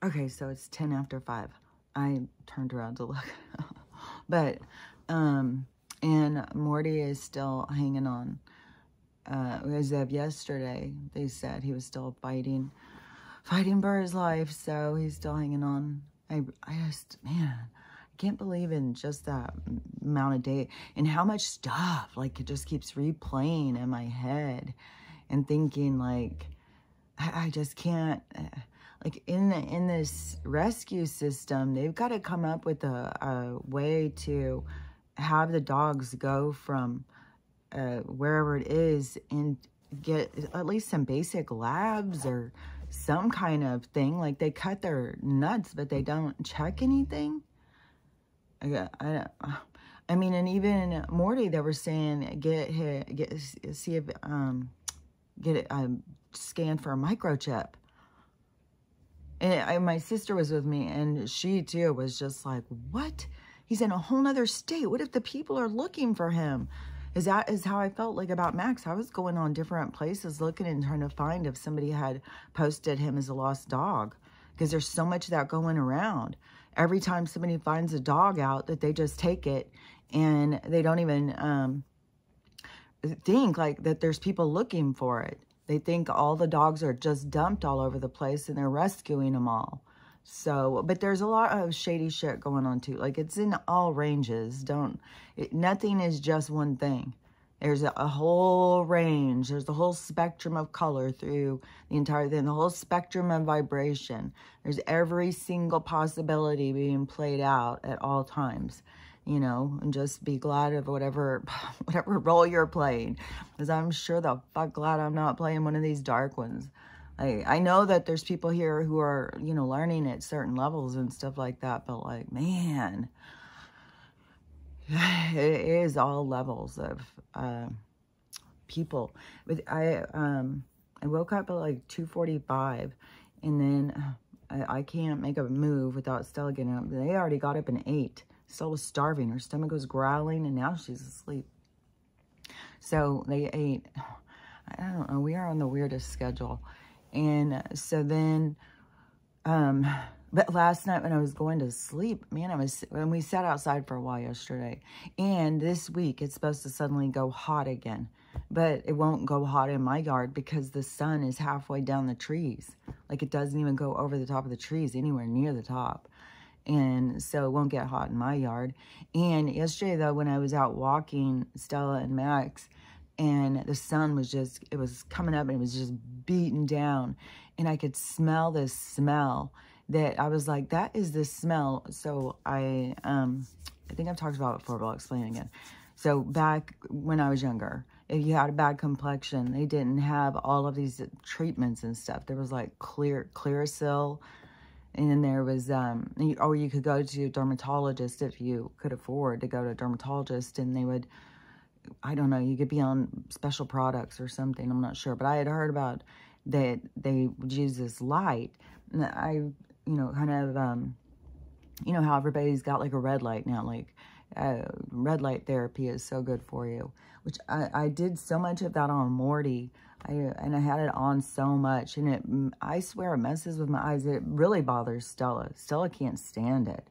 Okay, so it's 10 after 5. I turned around to look. But, and Morty is still hanging on. As of yesterday, they said he was still fighting for his life, so he's still hanging on. I just, man, I can't believe in just that amount of day and how much stuff, like, it just keeps replaying in my head and thinking, like, I just can't, like, in this rescue system, they've got to come up with a way to have the dogs go from wherever it is and get at least some basic labs or some kind of thing. Like, they cut their nuts, but they don't check anything. I mean, and even Morty, they were saying see if get it scanned for a microchip. And my sister was with me, and she too was just like, what? He's in a whole nother state. What if the people are looking for him? That is how I felt like about Max. I was going on different places looking and trying to find if somebody had posted him as a lost dog, because there's so much of that going around. Every time somebody finds a dog out, that they just take it and they don't even think like that there's people looking for it. They think all the dogs are just dumped all over the place and they're rescuing them all. So, but there's a lot of shady shit going on too. Like, it's in all ranges. Nothing is just one thing. There's a whole range. There's the whole spectrum of color through the entire thing, the whole spectrum of vibration. There's every single possibility being played out at all times. You know, and just be glad of whatever role you're playing. Because I'm sure the fuck glad I'm not playing one of these dark ones. I know that there's people here who are, you know, learning at certain levels and stuff like that. But, like, man, it is all levels of people. But I woke up at like 2:45, and then I can't make a move without Stella getting up. They already got up and ate. Stella was starving. Her stomach was growling, and now she's asleep. So they ate. I don't know. We are on the weirdest schedule. And so then, but last night when I was going to sleep, man, when we sat outside for a while yesterday, and this week it's supposed to suddenly go hot again, but it won't go hot in my yard because the sun is halfway down the trees. Like, it doesn't even go over the top of the trees, anywhere near the top. And so it won't get hot in my yard. And yesterday, though, when I was out walking Stella and Max, and the sun was just, it was coming up and it was just beating down. And I could smell this smell that I was like, that is the smell. So I think I've talked about it before, but I'll explain it again. So back when I was younger, if you had a bad complexion, they didn't have all of these treatments and stuff. There was like Clearasil. And then there was, or you could go to a dermatologist if you could afford to go to a dermatologist, and they would, I don't know, you could be on special products or something. I'm not sure. But I had heard about that they would use this light. And I, you know, kind of, you know how everybody's got like a red light now, like red light therapy is so good for you, which I did so much of that on Morty. And I had it on so much, and I swear it messes with my eyes. It really bothers Stella. Stella can't stand it.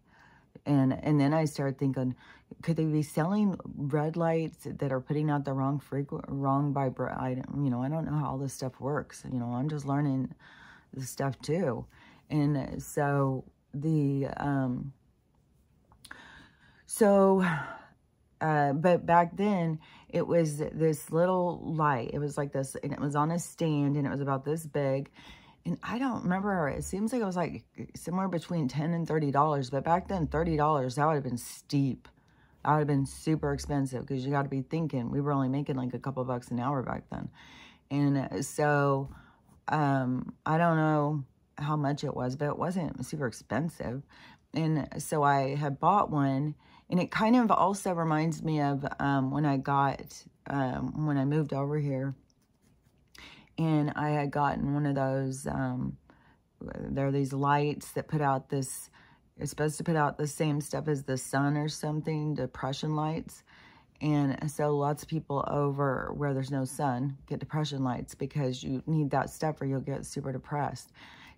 And then I started thinking, could they be selling red lights that are putting out the wrong vibration? You know, I don't know how all this stuff works. You know, I'm just learning this stuff too. And so but back then, it was this little light. It was like this, and it was on a stand, and it was about this big. And I don't remember, it seems like it was like somewhere between $10 and $30. But back then, $30, that would have been steep. That would have been super expensive, because you got to be thinking, we were only making like a couple bucks an hour back then. And so, I don't know how much it was, but it wasn't super expensive. And so I had bought one. And it kind of also reminds me of when I moved over here, and I had gotten one of those, there are these lights that put out this, it's supposed to put out the same stuff as the sun or something, depression lights. And so lots of people over where there's no sun get depression lights, because you need that stuff or you'll get super depressed.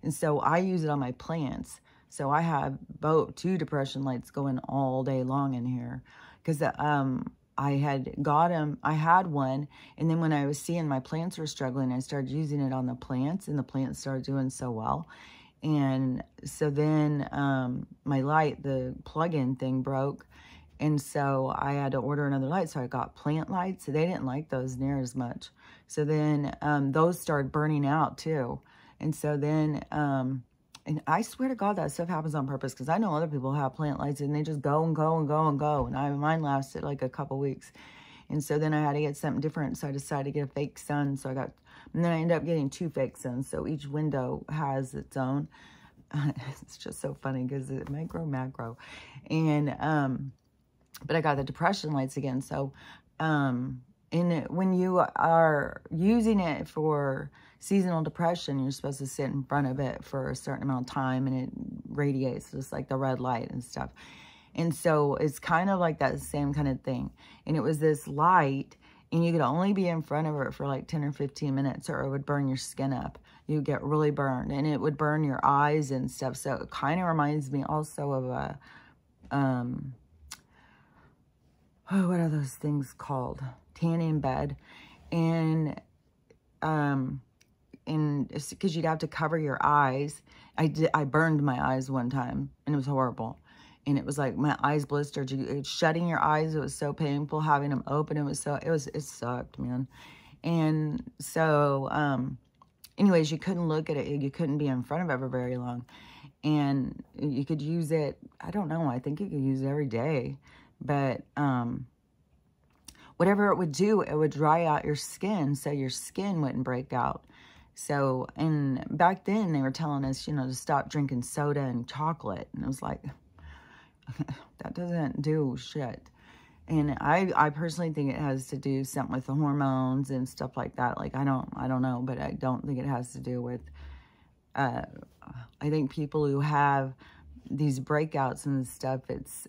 And so I use it on my plants. So I have both 2 depression lights going all day long in here. Because I had got them, I had one, and then when I was seeing my plants were struggling, I started using it on the plants, and the plants started doing so well. And so then my light, the plug-in thing broke, and so I had to order another light. So I got plant lights. So they didn't like those near as much. So then those started burning out too. And so then, and I swear to God that stuff happens on purpose, because I know other people have plant lights and they just go and go and go and go. And mine lasted like a couple weeks. And so then I had to get something different. So I decided to get a fake sun. So and then I ended up getting 2 fake suns. So each window has its own. It's just so funny because it micro, macro. And, but I got the depression lights again. So, when you are using it for seasonal depression, you're supposed to sit in front of it for a certain amount of time, and it radiates just like the red light and stuff. And so it's kind of like that same kind of thing. And it was this light, and you could only be in front of it for like 10 or 15 minutes, or it would burn your skin up. You get really burned, and it would burn your eyes and stuff. So it kind of reminds me also of a, oh, what are those things called? Tanning bed. And because you'd have to cover your eyes. I burned my eyes one time, and it was horrible. And it was like my eyes blistered. Shutting your eyes, it was so painful. Having them open, it sucked, man. And so, anyways, you couldn't look at it. You couldn't be in front of it for very long. And you could use it, I don't know, I think you could use it every day. But whatever it would do, it would dry out your skin, so your skin wouldn't break out. So, and back then they were telling us, you know, to stop drinking soda and chocolate. And it was like, that doesn't do shit. And I personally think it has to do something with the hormones and stuff like that. Like, I don't know, but I don't think it has to do with, I think people who have these breakouts and stuff, it's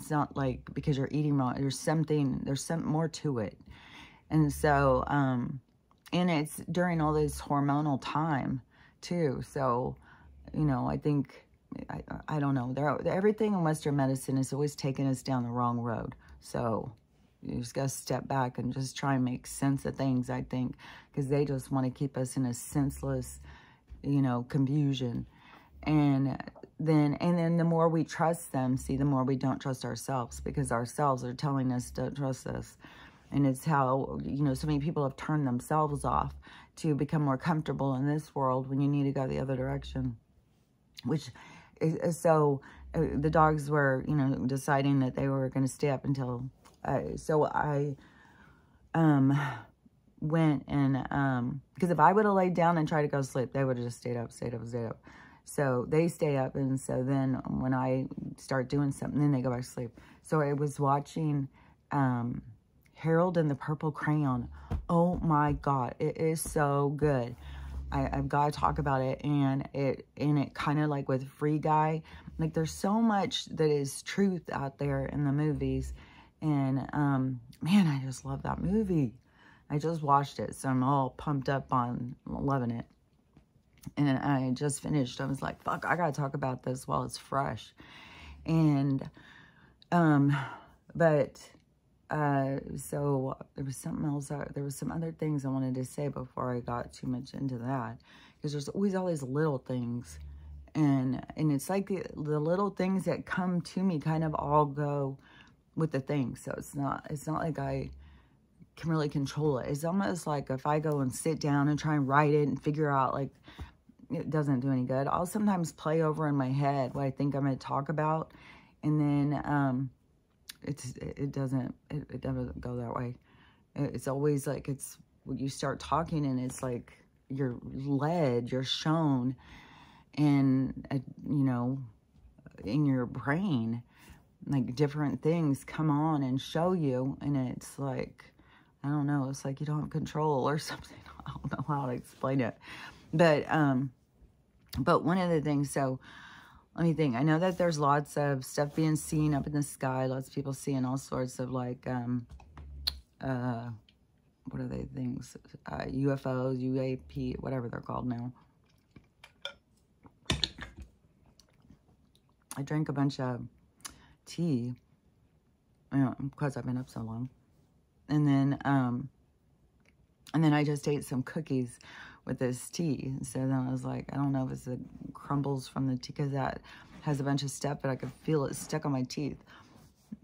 not like because you're eating wrong. There's something more to it. And so, and it's during all this hormonal time too. So, you know, I think, I don't know. Everything in Western medicine is always taking us down the wrong road. So you just got to step back and just try and make sense of things, I think, because they just want to keep us in a senseless, you know, confusion. And then the more we trust them, see, the more we don't trust ourselves, because ourselves are telling us don't trust us. And it's how, you know, so many people have turned themselves off to become more comfortable in this world when you need to go the other direction. Which is, so the dogs were, you know, deciding that they were going to stay up until, so I went and, because if I would have laid down and tried to go to sleep, they would have just stayed up. So they stay up, and so then when I start doing something, then they go back to sleep. So I was watching Harold and the Purple Crayon. Oh my God, it is so good. I've got to talk about it, and it kind of like with Free Guy, like there's so much that is truth out there in the movies, and man, I just love that movie. I just watched it, so I'm all pumped up on loving it. And I just finished. I was like, fuck, I gotta talk about this while it's fresh. And so there was something else. There was some other things I wanted to say before I got too much into that, because there's always all these little things, and it's like the little things that come to me kind of all go with the thing. So it's not like I can really control it. It's almost like if I go and sit down and try and write it and figure out, like, it doesn't do any good. I'll sometimes play over in my head what I think I'm going to talk about, and then it doesn't go that way. It's always like, it's when you start talking, and it's like you're shown, and you know, in your brain, like different things come on and show you, and it's like, I don't know, it's like you don't have control or something. I don't know how to explain it. But one of the things, so let me think. I know that there's lots of stuff being seen up in the sky. Lots of people seeing all sorts of, like, what are they things? UFOs, UAP, whatever they're called now. I drank a bunch of tea, because I've been up so long. And then I just ate some cookies with this tea. So then I was like, I don't know if it's the crumbles from the tea, because that has a bunch of stuff, but I could feel it stuck on my teeth.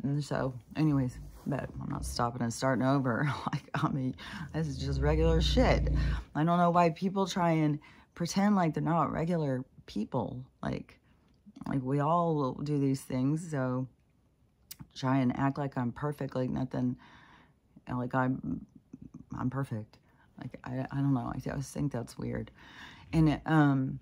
And so, anyways, but I'm not stopping and starting over. Like, I mean, this is just regular shit. I don't know why people try and pretend like they're not regular people. Like we all do these things, so try and act like I'm perfect, like nothing, like I'm perfect. Like, I don't know. I just think that's weird. And,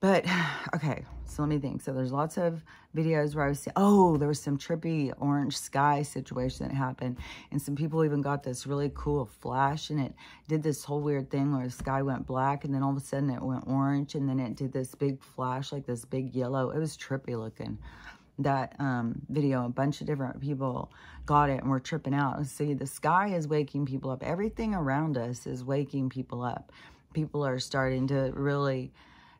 but, okay, so let me think. So there's lots of videos where I was saying, oh, there was some trippy orange sky situation that happened. And some people even got this really cool flash, and it did this whole weird thing where the sky went black, and then all of a sudden it went orange, and then it did this big flash, like this big yellow. It was trippy looking. That video, a bunch of different people got it and were tripping out. See, the sky is waking people up. Everything around us is waking people up. People are starting to really,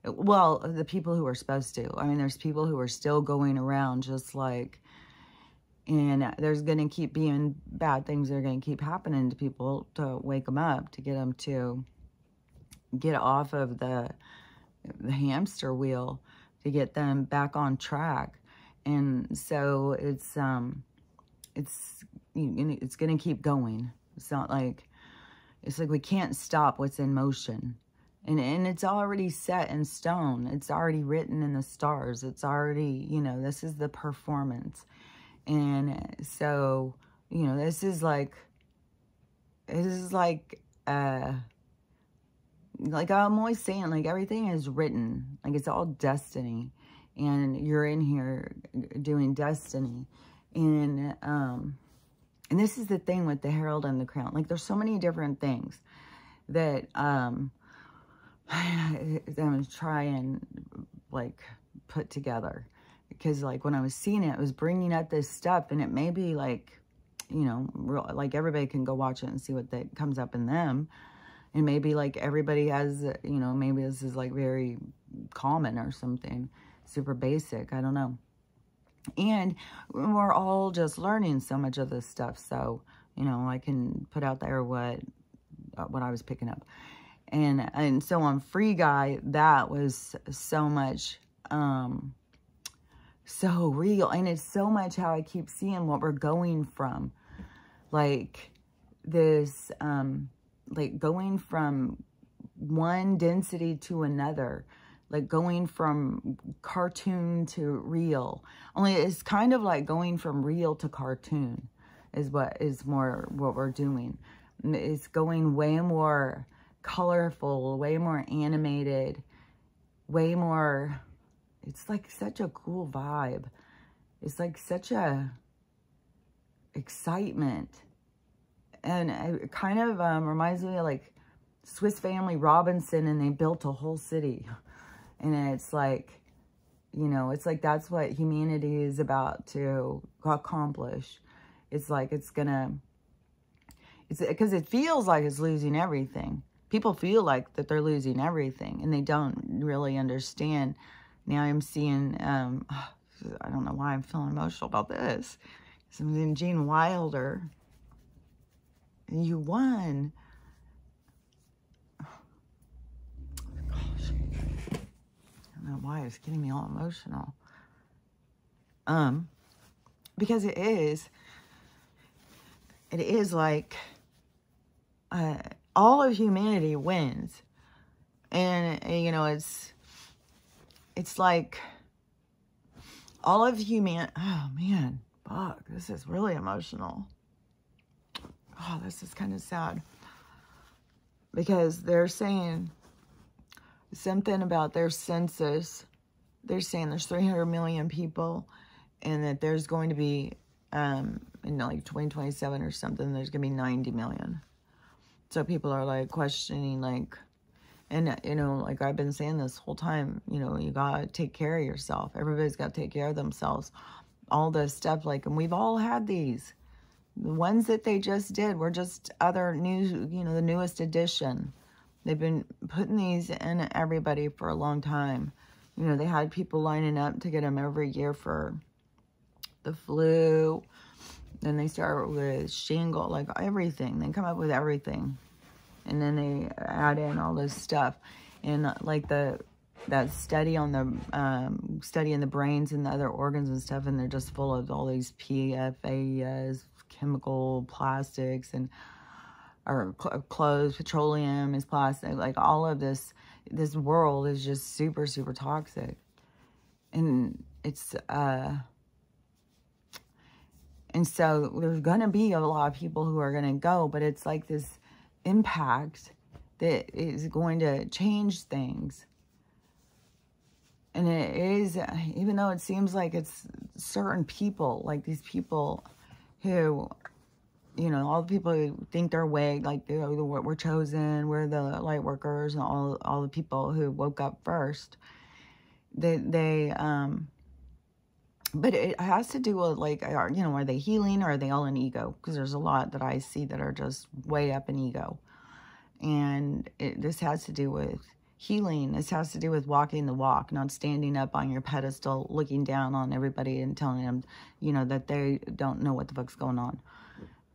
well, the people who are supposed to. I mean, there's people who are still going around just like, and there's going to keep being bad things that are going to keep happening to people to wake them up, to get them to get off of the hamster wheel, to get them back on track. And so it's going to keep going. It's not like, it's like we can't stop what's in motion. And it's already set in stone. It's already written in the stars. It's already, you know, this is the performance. And so, you know, this is like I'm always saying, like, everything is written. Like, it's all destiny. And you're in here doing destiny. And this is the thing with the Herald and the Crown. Like, there's so many different things that I'm going to try and, like, put together. Because, like, when I was seeing it, it was bringing up this stuff. And it may be, like, you know, like, everybody can go watch it and see what that comes up in them. And maybe, like, everybody has, you know, maybe this is, like, very common or something. Super basic, I don't know. And we're all just learning so much of this stuff, so, you know, I can put out there what I was picking up. And so on Free Guy, that was so much, so real. And it's so much how I keep seeing what we're going from. Like, this, like, going from one density to another. Like, going from cartoon to real. Only it's kind of like going from real to cartoon is what we're doing. It's going way more colorful, way more animated, way more, it's like such a cool vibe. It's like such a excitement. And it kind of reminds me of, like, Swiss Family Robinson, and they built a whole city. And it's like, you know, it's like that's what humanity is about to accomplish. It's like it's because it feels like it's losing everything. People feel like that they're losing everything, and they don't really understand. Now I'm seeing, I don't know why I'm feeling emotional about this. Something Gene Wilder. You won. I don't know why it's getting me all emotional. Because it is like, all of humanity wins. And, you know, it's like all of oh man, fuck, this is really emotional. Oh, this is kind of sad. Because they're saying something about their census. They're saying there's 300 million people, and that there's going to be, in like 2027 or something, there's going to be 90 million. So people are like questioning, like, and, you know, like I've been saying this whole time, you know, you got to take care of yourself. Everybody's got to take care of themselves. All this stuff, like, and we've all had these. The ones that they just did were just other new, you know, the newest edition. They've been putting these in everybody for a long time. You know, they had people lining up to get them every year for the flu. Then they start with shingle, like everything. They come up with everything. And then they add in all this stuff. And like that study on the, studying the brains and the other organs and stuff. And they're just full of all these PFAS, chemical plastics, and or clothes, petroleum is plastic. Like all of this world is just super, super toxic. And it's, and so there's going to be a lot of people who are going to go, but it's like this impact that is going to change things. And it is, even though it seems like it's certain people, like these people who, you know, all the people who think they're way, like we're chosen, we're the light workers, and all the people who woke up first, but it has to do with, like, you know, are they healing or are they all in ego? Because there's a lot that I see that are just way up in ego. And this has to do with healing. This has to do with walking the walk, not standing up on your pedestal, looking down on everybody and telling them, you know, that they don't know what the fuck's going on.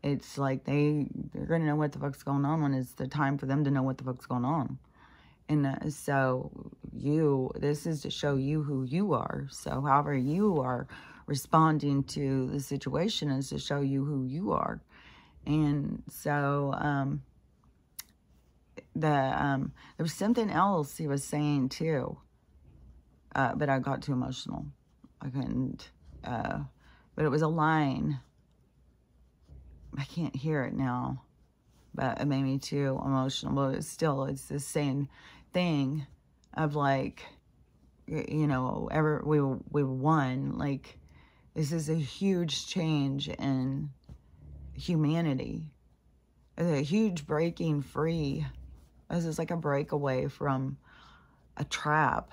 It's like they're going to know what the fuck's going on when it's the time for them to know what the fuck's going on. And so this is to show you who you are. So however you are responding to the situation is to show you who you are. And so there was something else he was saying too, but I got too emotional. I couldn't, but it was a line. I can't hear it now, but it made me too emotional. But it's the same thing of, like, you know, we won. Like, this is a huge change in humanity. It's a huge breaking free. This is like a breakaway from a trap.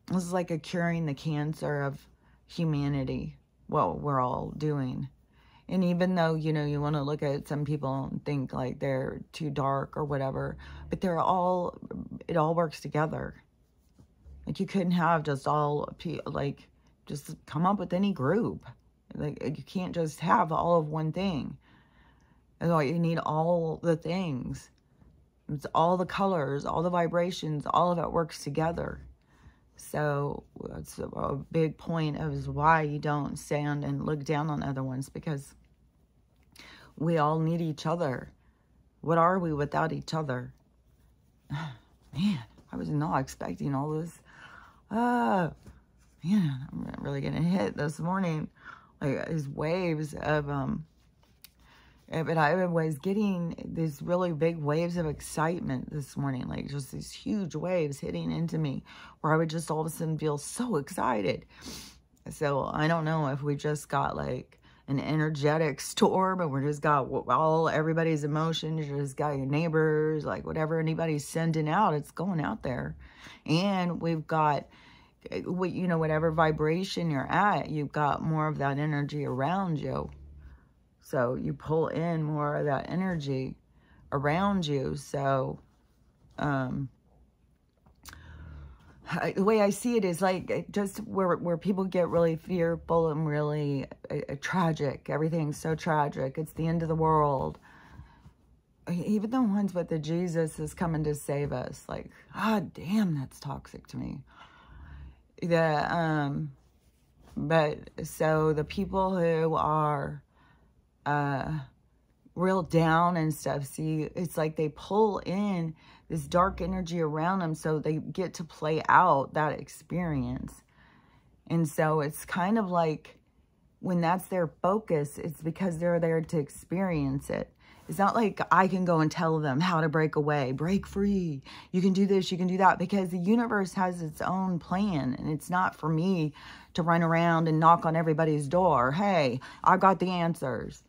This is like a curing the cancer of humanity, what we're all doing. And even though, you know, you want to look at some people and think like they're too dark or whatever, but it all works together. Like, you couldn't have just just come up with any group. Like, you can't just have all of one thing. You need all the things. It's all the colors, all the vibrations, all of it works together. So that's a big point of why you don't stand and look down on other ones, because we all need each other. What are we without each other? Man, I was not expecting all this. Man, I'm really getting hit this morning. Like, these waves of, but I was getting these really big waves of excitement this morning. Like, just these huge waves hitting into me where I would just all of a sudden feel so excited. So I don't know if we just got like an energetic storm, and we're just got everybody's emotions. You just got your neighbors, like whatever anybody's sending out, it's going out there. And we've got, you know, whatever vibration you're at, you've got more of that energy around you. So you pull in more of that energy around you. So the way I see it is like just where people get really fearful and really tragic. Everything's so tragic. It's the end of the world. Even the ones with the Jesus is coming to save us. Like, damn, that's toxic to me. But so the people who are real down and stuff, see, it's like they pull in this dark energy around them, so they get to play out that experience. And so it's kind of like when that's their focus, it's because they're there to experience it. It's not like I can go and tell them how to break away, break free. You can do this, you can do that, because the universe has its own plan, and it's not for me to run around and knock on everybody's door. Hey, I got the answers.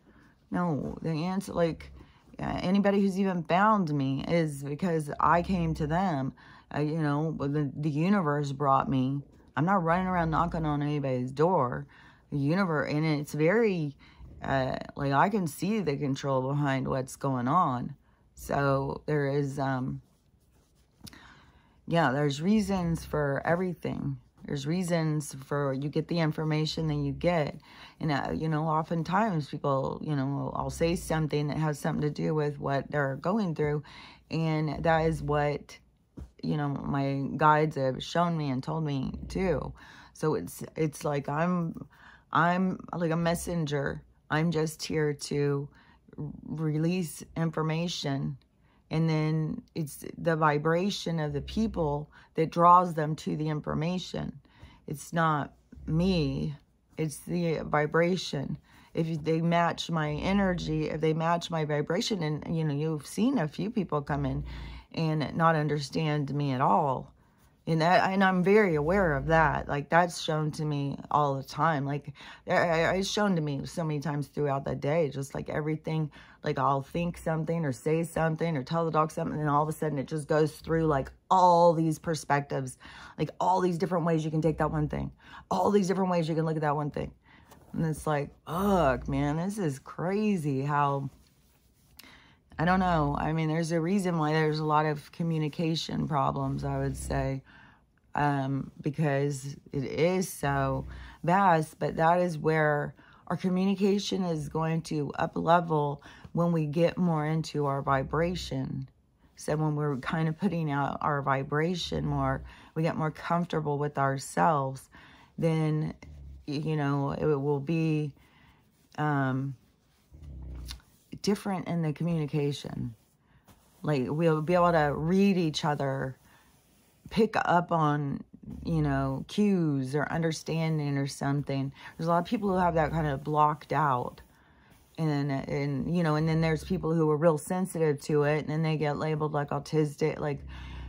No, the answer, like, anybody who's even found me is because I came to them. You know, the universe brought me. I'm not running around knocking on anybody's door. The universe, and it's very, like, I can see the control behind what's going on. So there is, yeah, there's reasons for everything. There's reasons for, you get the information that you get. And, you know, oftentimes people, you know, I'll say something that has something to do with what they're going through. And that is what, you know, my guides have shown me and told me too. So it's like I'm like a messenger. I'm just here to release information. And then it's the vibration of the people that draws them to the information. It's not me. It's the vibration. If they match my energy, if they match my vibration, and, you know, you've seen a few people come in and not understand me at all. And I'm very aware of that. Like, that's shown to me all the time. Like, it's shown to me so many times throughout the day. Just like everything, like I'll think something or say something or tell the dog something, and all of a sudden it just goes through like all these perspectives, like all these different ways you can take that one thing, all these different ways you can look at that one thing. And it's like, fuck, man, this is crazy how, I don't know. I mean, there's a reason why there's a lot of communication problems, I would say, because it is so vast. But that is where our communication is going to up level when we get more into our vibration. So when we're kind of putting out our vibration more, we get more comfortable with ourselves, then, you know, it will be different in the communication. Like, we'll be able to read each other, pick up on, you know, cues or understanding or something. There's a lot of people who have that kind of blocked out. And you know, and then there's people who are real sensitive to it, and then they get labeled like autistic. Like,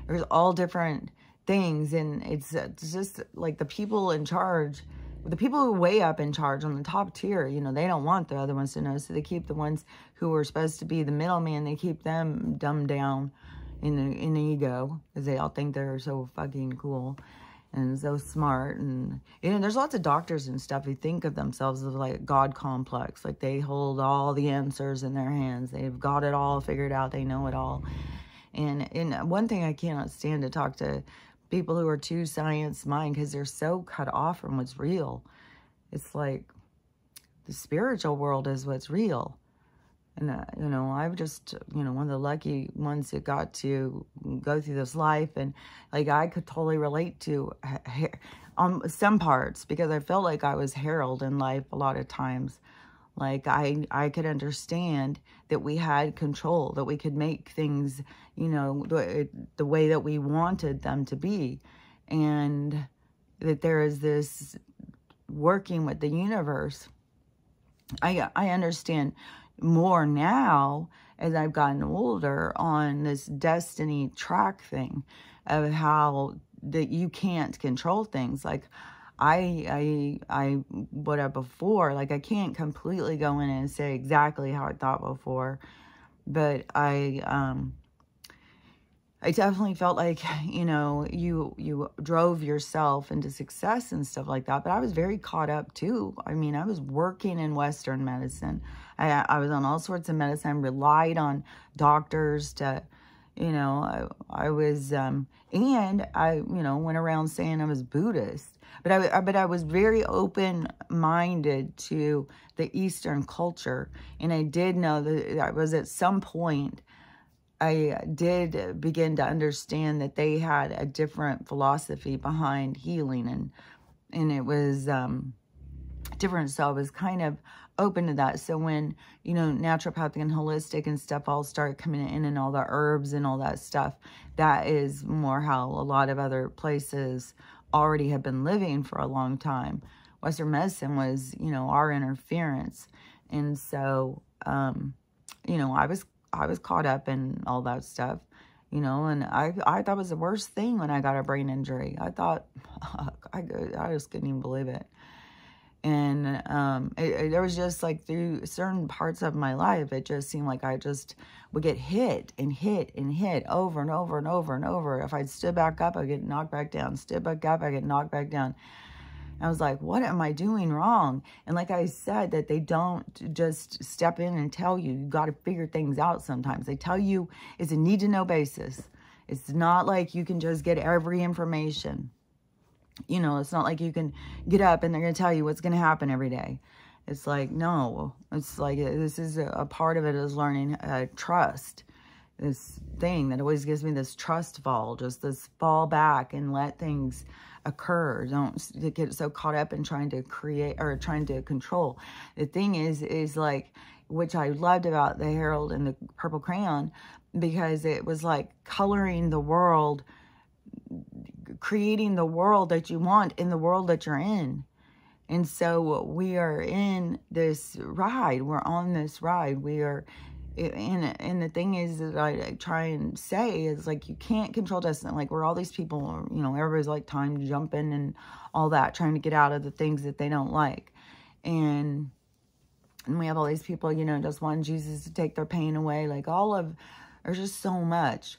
there's all different things. And it's just like the people in charge, the people who are way up in charge on the top tier, you know, they don't want the other ones to know. So they keep the ones who are supposed to be the middleman, they keep them dumbed down in the ego, because they all think they're so fucking cool and so smart. And, you know, there's lots of doctors and stuff who think of themselves as like God complex. Like, they hold all the answers in their hands. They've got it all figured out. They know it all. And one thing I cannot stand to talk to people who are too science mind, because they're so cut off from what's real. It's like the spiritual world is what's real. And, you know, I've just, you know, one of the lucky ones that got to go through this life. And, like, I could totally relate to on some parts, because I felt like I was heralded in life a lot of times. Like, I could understand that we had control, that we could make things, you know, the way that we wanted them to be. And that there is this working with the universe. I understand more now as I've gotten older on this destiny track thing of how that you can't control things. Like, what I before, like, I can't completely go in and say exactly how I thought before, but I definitely felt like, you know, you drove yourself into success and stuff like that. But I was very caught up too. I mean, I was working in Western medicine. I was on all sorts of medicine. I relied on doctors to, you know, I was, and I, you know, went around saying I was Buddhist. But I was very open-minded to the Eastern culture. And I did know that I was at some point, I did begin to understand that they had a different philosophy behind healing, and it was different. So I was kind of open to that. So when, you know, naturopathic and holistic and stuff all started coming in, and all the herbs and all that stuff, that is more how a lot of other places already have been living for a long time. Western medicine was, you know, our interference. And so, you know, I was caught up in all that stuff, you know, and I thought it was the worst thing when I got a brain injury. I thought, I just couldn't even believe it. And there was just like through certain parts of my life, it just seemed like I just would get hit and hit and hit over and over and over and over. If I'd stood back up, I'd get knocked back down. Stood back up, I get knocked back down. I was like, what am I doing wrong? And like I said, that they don't just step in and tell you. You got to figure things out sometimes. They tell you it's a need-to-know basis. It's not like you can just get every information. You know, it's not like you can get up and they're going to tell you what's going to happen every day. It's like, no. It's like, this is a part of it is learning trust. This thing that always gives me this trust fall, just this fall back and let things occur. Don't get so caught up in trying to create or trying to control. The thing is like, which I loved about the Herald and the Purple Crayon, because it was like coloring the world, creating the world that you want in the world that you're in. And so we are in this ride. We're on this ride. We are, and the thing is that I try and say is like, you can't control destiny. Like, we're all these people, you know, everybody's like time jumping and all that, trying to get out of the things that they don't like. And we have all these people, you know, just want Jesus to take their pain away. Like, there's just so much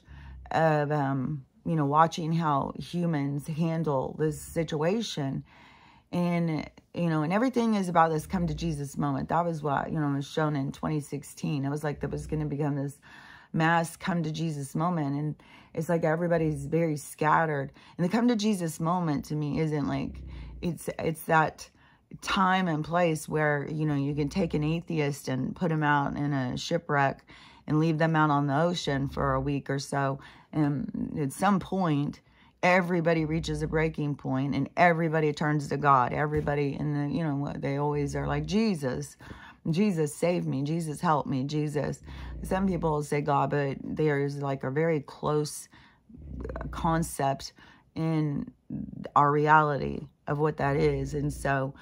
of, you know, watching how humans handle this situation. And, you know, and everything is about this come to Jesus moment. That was what, you know, was shown in 2016. It was like that was going to become this mass come to Jesus moment. And it's like everybody's very scattered. And the come to Jesus moment to me isn't like, it's that time and place where, you know, you can take an atheist and put him out in a shipwreck and leave them out on the ocean for a week or so. And at some point, everybody reaches a breaking point and everybody turns to God. Everybody, in the, you know, they always are like, Jesus save me, Jesus help me, Jesus. Some people say God, but there's like a very close concept in our reality of what that is. And so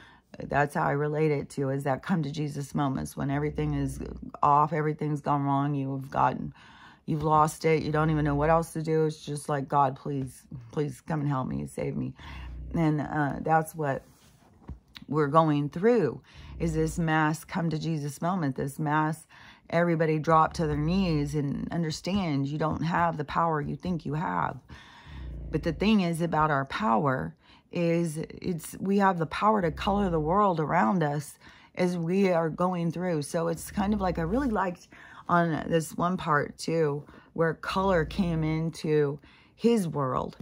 that's how I relate it to, is that come to Jesus moments when everything is off, everything's gone wrong, you've lost it, you don't even know what else to do. It's just like, God, please come and help me, save me. And that's what we're going through, is this mass come to Jesus moment, this mass everybody drop to their knees and understand you don't have the power you think you have. But the thing is about our power is we have the power to color the world around us as we are going through. So it's kind of like, I really liked on this one part too, where color came into his world.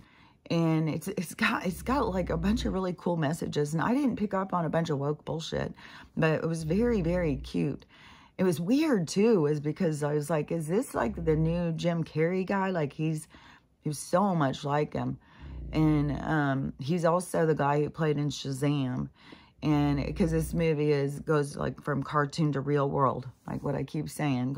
And it's got like a bunch of really cool messages. And I didn't pick up on a bunch of woke bullshit, but it was very, very cute. It was weird too, is because I was like, is this like the new Jim Carrey guy? Like he was so much like him. And he's also the guy who played in Shazam. And because this movie goes like from cartoon to real world, like what I keep saying,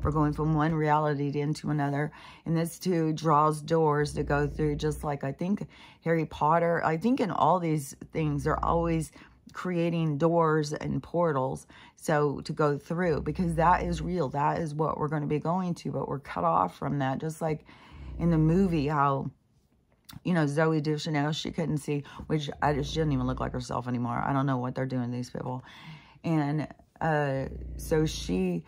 we're going from one reality into another. And this too draws doors to go through, just like I think Harry Potter. I think in all these things, they're always creating doors and portals so to go through, because that is real. That is what we're going to be going to, but we're cut off from that. Just like in the movie, how, you know, Zoe Deschanel, she couldn't see, which she didn't even look like herself anymore. I don't know what they're doing, these people. And so she,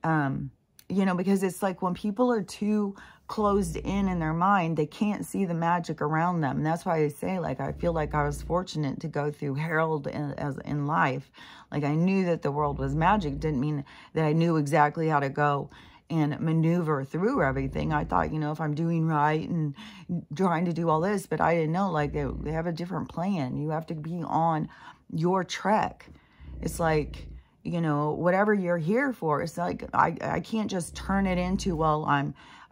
you know, because it's like when people are too closed in their mind, they can't see the magic around them. And that's why I say, like, I feel like I was fortunate to go through Herald in life. Like, I knew that the world was magic. Didn't mean that I knew exactly how to go and maneuver through everything. I thought, you know, if I'm doing right and trying to do all this, but I didn't know, like, they have a different plan. You have to be on your trek. It's like, you know, whatever you're here for, it's like, I can't just turn it into, well,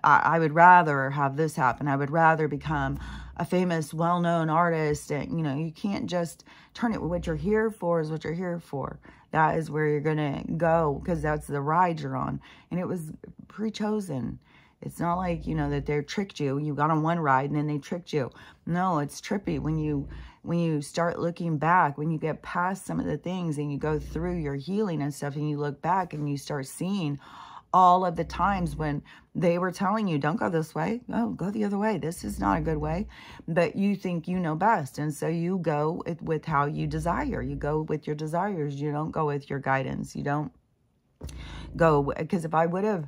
I would rather have this happen. I would rather become a famous, well-known artist. And, you know, you can't just turn it. What you're here for is what you're here for. That is where you're going to go, because that's the ride you're on. And it was pre-chosen. It's not like, you know, that they tricked you. You got on one ride and then they tricked you. No, it's trippy when you start looking back, when you get past some of the things and you go through your healing and stuff, and you look back and you start seeing all of the times when they were telling you, don't go this way. Oh, go the other way. This is not a good way. But you think you know best. And so you go with how you desire. You go with your desires. You don't go with your guidance. You don't go, because if I would have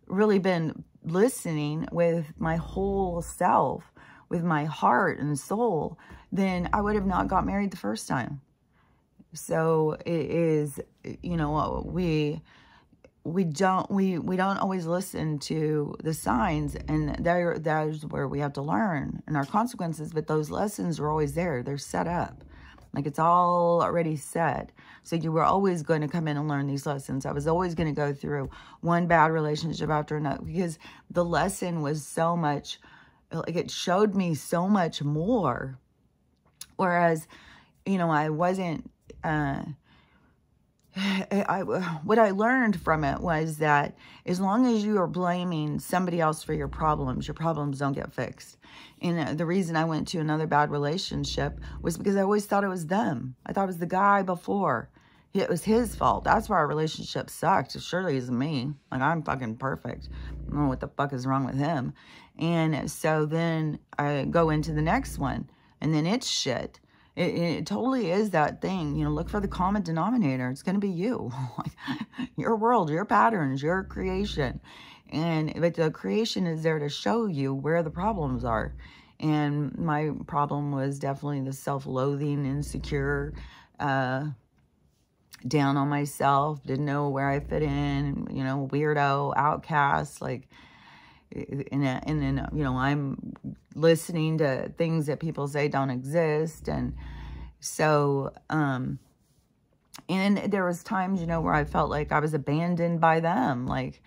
really been listening with my whole self, with my heart and soul, then I would have not got married the first time. So it is, you know, we don't always listen to the signs, and there's where we have to learn and our consequences. But those lessons are always there. They're set up. Like, it's all already set. So you were always going to come in and learn these lessons. I was always going to go through one bad relationship after another, because the lesson was so much, like, it showed me so much more. Whereas, you know, I wasn't, what I learned from it was that as long as you are blaming somebody else for your problems don't get fixed. And the reason I went to another bad relationship was because I always thought it was them. I thought it was the guy before. It was his fault. That's why our relationship sucked. It surely isn't me. Like, I'm fucking perfect. I don't know what the fuck is wrong with him. And so then I go into the next one, and then it's shit. It totally is that thing. You know, look for the common denominator. It's going to be you. Your world, your patterns, your creation. But the creation is there to show you where the problems are. And my problem was definitely the self-loathing, insecure, down on myself, didn't know where I fit in, you know, weirdo, outcast, like, and then, you know, I'm listening to things that people say don't exist. And so, and there was times, you know, where I felt like I was abandoned by them. Like,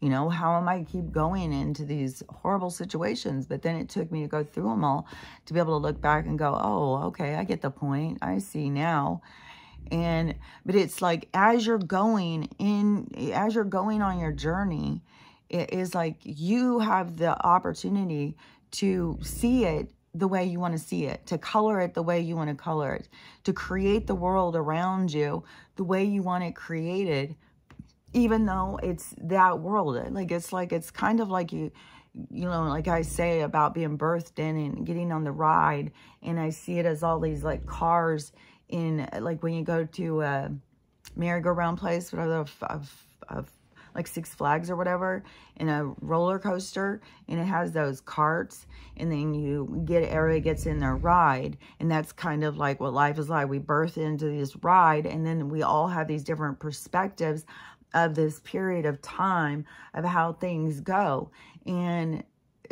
you know, how am I keep going into these horrible situations? But then it took me to go through them all to be able to look back and go, oh, okay, I get the point. I see now. But it's like, as you're going on your journey, it is like you have the opportunity to see it the way you want to see it, to color it the way you want to color it, to create the world around you the way you want it created, even though it's that world. It's kind of like you know, like I say about being birthed in and getting on the ride, and I see it as all these like cars in, like when you go to a merry-go-round place, whatever, like Six Flags or whatever, in a roller coaster, and it has those carts, and then everybody gets in their ride, and that's kind of like what life is like. We birth into this ride, and then we all have these different perspectives of this period of time of how things go. And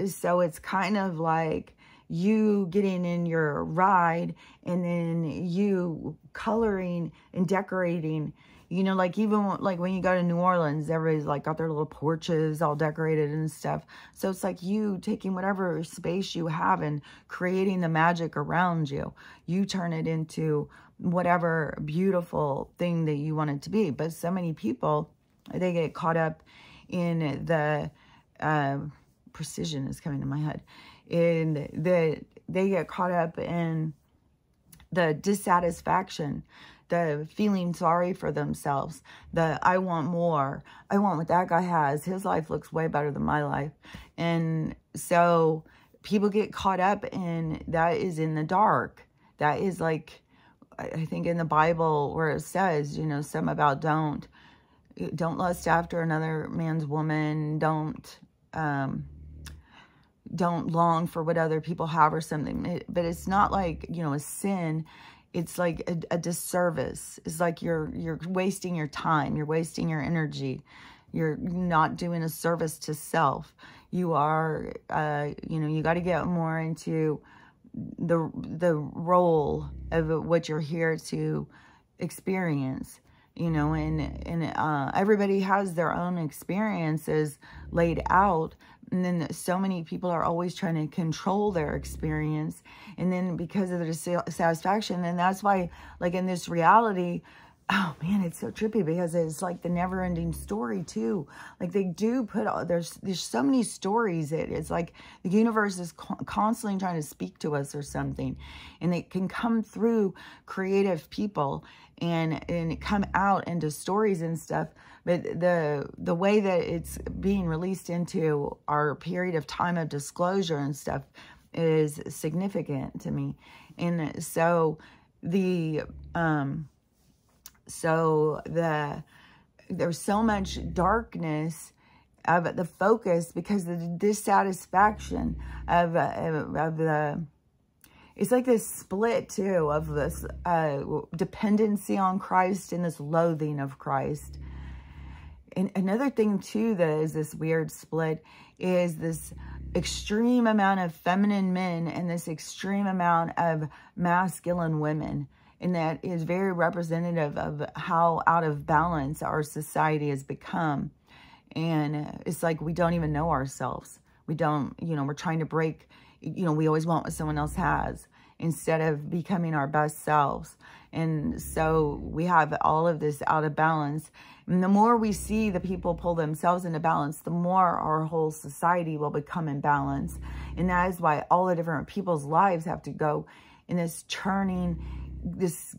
so it's kind of like you getting in your ride, and then you coloring and decorating. You know, like even like when you go to New Orleans, everybody's like got their little porches all decorated and stuff. So it's like you taking whatever space you have and creating the magic around you. You turn it into whatever beautiful thing that you want it to be. But so many people, they get caught up in the precision is coming to my head. They get caught up in the dissatisfaction, the feeling sorry for themselves, the I want more, I want what that guy has, his life looks way better than my life. And so people get caught up in that is in the dark. That is like, I think in the Bible where it says, you know, some about don't lust after another man's woman, don't long for what other people have or something. But it's not like, you know, a sin. It's like a disservice. It's like you're wasting your time. You're wasting your energy. You're not doing a service to self. You are, you know, you got to get more into the role of what you're here to experience. You know, and everybody has their own experiences laid out. And then so many people are always trying to control their experience. And then because of the dissatisfaction, and that's why, like in this reality, oh man, it's so trippy because it's like the never-ending story too. Like they do put, there's so many stories. It's like the universe is constantly trying to speak to us or something. And it can come through creative people and come out into stories and stuff. But the way that it's being released into our period of time of disclosure and stuff is significant to me. And so there's so much darkness of the focus because of the dissatisfaction of the, it's like this split too of this dependency on Christ and this loathing of Christ. And another thing too that is this weird split is this extreme amount of feminine men and this extreme amount of masculine women. And that is very representative of how out of balance our society has become. And it's like we don't even know ourselves. We don't, you know, we're trying to break, you know, we always want what someone else has instead of becoming our best selves. And so we have all of this out of balance. And the more we see the people pull themselves into balance, the more our whole society will become in balance. And that is why all the different people's lives have to go in this churning, this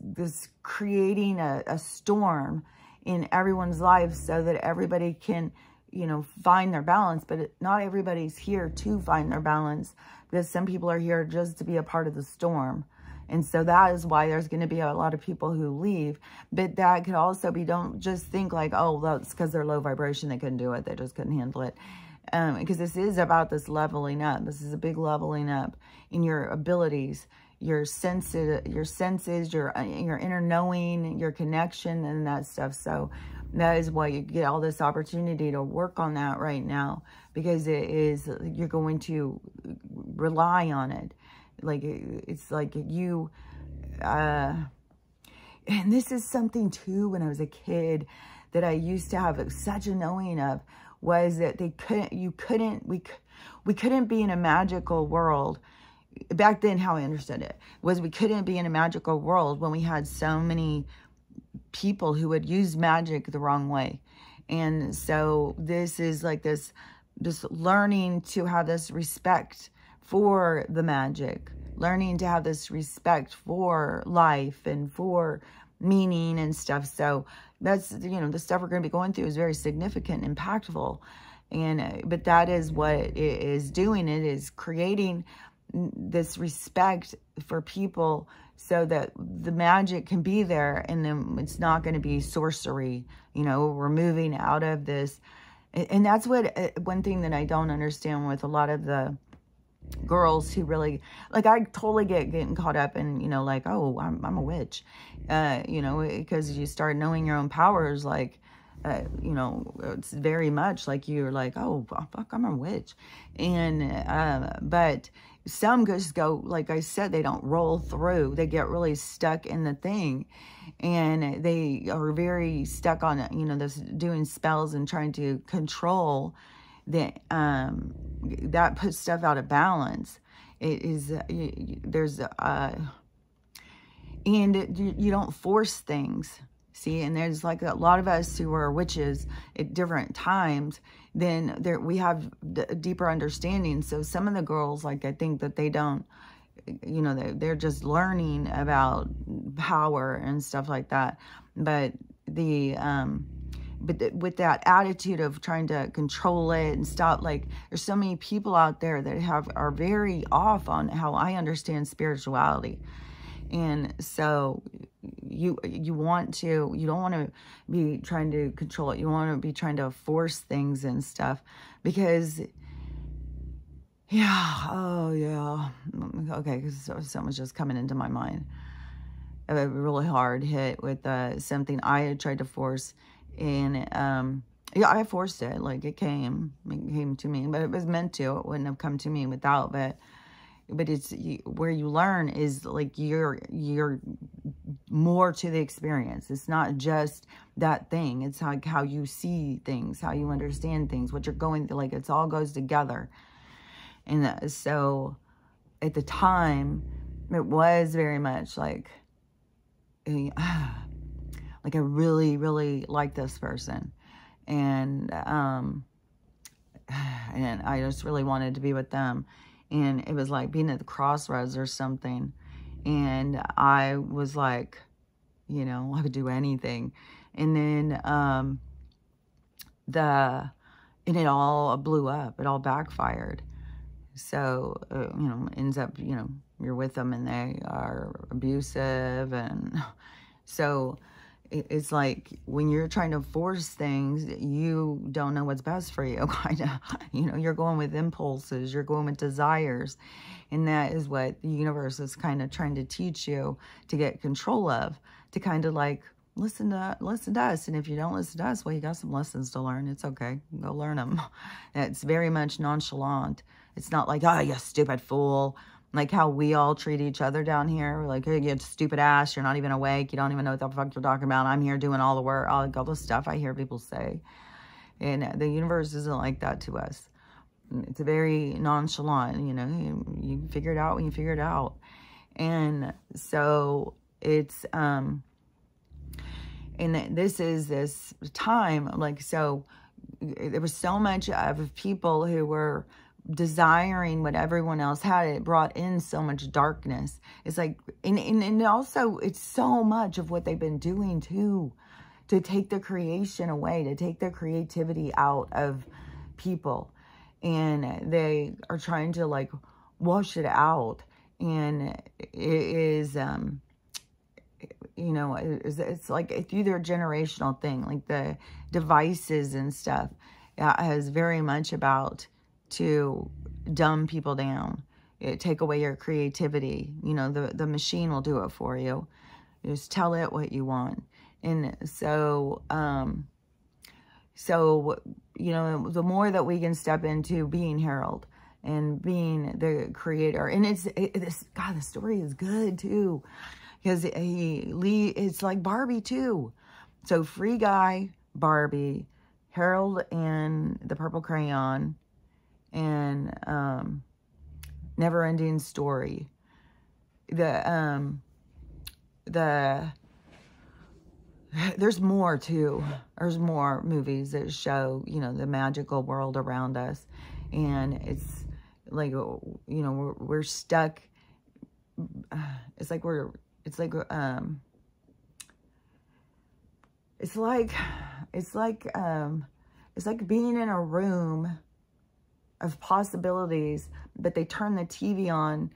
creating a storm in everyone's lives so that everybody can, you know, find their balance. But not everybody's here to find their balance, because some people are here just to be a part of the storm. And so that is why there's going to be a lot of people who leave. But that could also be, don't just think like, oh, that's because they're low vibration, they couldn't do it, they just couldn't handle it. Because this is about this leveling up. This is a big leveling up in your abilities, your senses, your inner knowing, your connection, and that stuff. So that is why you get all this opportunity to work on that right now, because it is, you're going to rely on it. Like, it's like you, and this is something too, when I was a kid, that I used to have such a knowing of, was that we couldn't be in a magical world. Back then, how I understood it was we couldn't be in a magical world when we had so many people who would use magic the wrong way. And so this is like this learning to have this respect for the magic, learning to have this respect for life and for meaning and stuff. So that's, you know, the stuff we're going to be going through is very significant, impactful. And, but that is what it is doing. It is creating this respect for people so that the magic can be there, and then it's not going to be sorcery. You know, we're moving out of this. And that's what, one thing that I don't understand with a lot of the girls who really, like, I totally get getting caught up in, you know, like, oh, I'm a witch, you know, because you start knowing your own powers, like, you know, it's very much like you're like, oh, fuck, I'm a witch. And, but some just go, like I said, they don't roll through. They get really stuck in the thing, and they are very stuck on, you know, this doing spells and trying to control the, that puts stuff out of balance. It is, there's, and you don't force things. See, and there's like a lot of us who are witches at different times, then there we have deeper understanding. So some of the girls, like, I think that they don't, you know, they're just learning about power and stuff like that. But the, with that attitude of trying to control it and stop, like, there's so many people out there that are very off on how I understand spirituality. And so you don't want to be trying to control it. You want to be trying to force things and stuff, because, yeah, oh yeah. Okay, because something's just coming into my mind. A really hard hit with something I had tried to force. And, yeah, I forced it. Like, it came to me, but it was meant to. It wouldn't have come to me without, but it's where you learn is like you're more to the experience. It's not just that thing. It's like how you see things, how you understand things, what you're going through. Like, it's all goes together. And so at the time, it was very much like I really, really like this person. And I just really wanted to be with them. And it was like being at the crossroads or something. And I was like, you know, I would do anything. And then and it all blew up. It all backfired. So, you know, ends up, you know, you're with them and they are abusive. And so it's like when you're trying to force things, you don't know what's best for you, kind of. You know, you're going with impulses, you're going with desires. And that is what the universe is kind of trying to teach you to get control of, to kind of like listen to us. And if you don't listen to us, well, you got some lessons to learn. It's okay. Go learn them. It's very much nonchalant. It's not like, oh, you stupid fool. Like how we all treat each other down here. We're like, hey, you stupid ass. You're not even awake. You don't even know what the fuck you're talking about. I'm here doing all the work. All the stuff I hear people say. And the universe isn't like that to us. It's a very nonchalant, you know, you figure it out when you figure it out. And so it's, and this is this time, like, so there was so much of people who were desiring what everyone else had. It brought in so much darkness. It's like, and also it's so much of what they've been doing too, to take the creation away, to take the creativity out of people. And they are trying to like wash it out. And it is, you know, it's like it's either a generational thing, like the devices and stuff is very much about to dumb people down, take away your creativity. You know, the machine will do it for you. You just tell it what you want. And so, you know, the more that we can step into being Harold and being the creator, and God, the story is good too, because it's like Barbie too. So Free Guy, Barbie, Harold and the Purple Crayon, and Never Ending Story. There's more too. There's more movies that show, you know, the magical world around us. And it's like, you know, we're stuck. It's like being in a room of possibilities, but they turn the TV on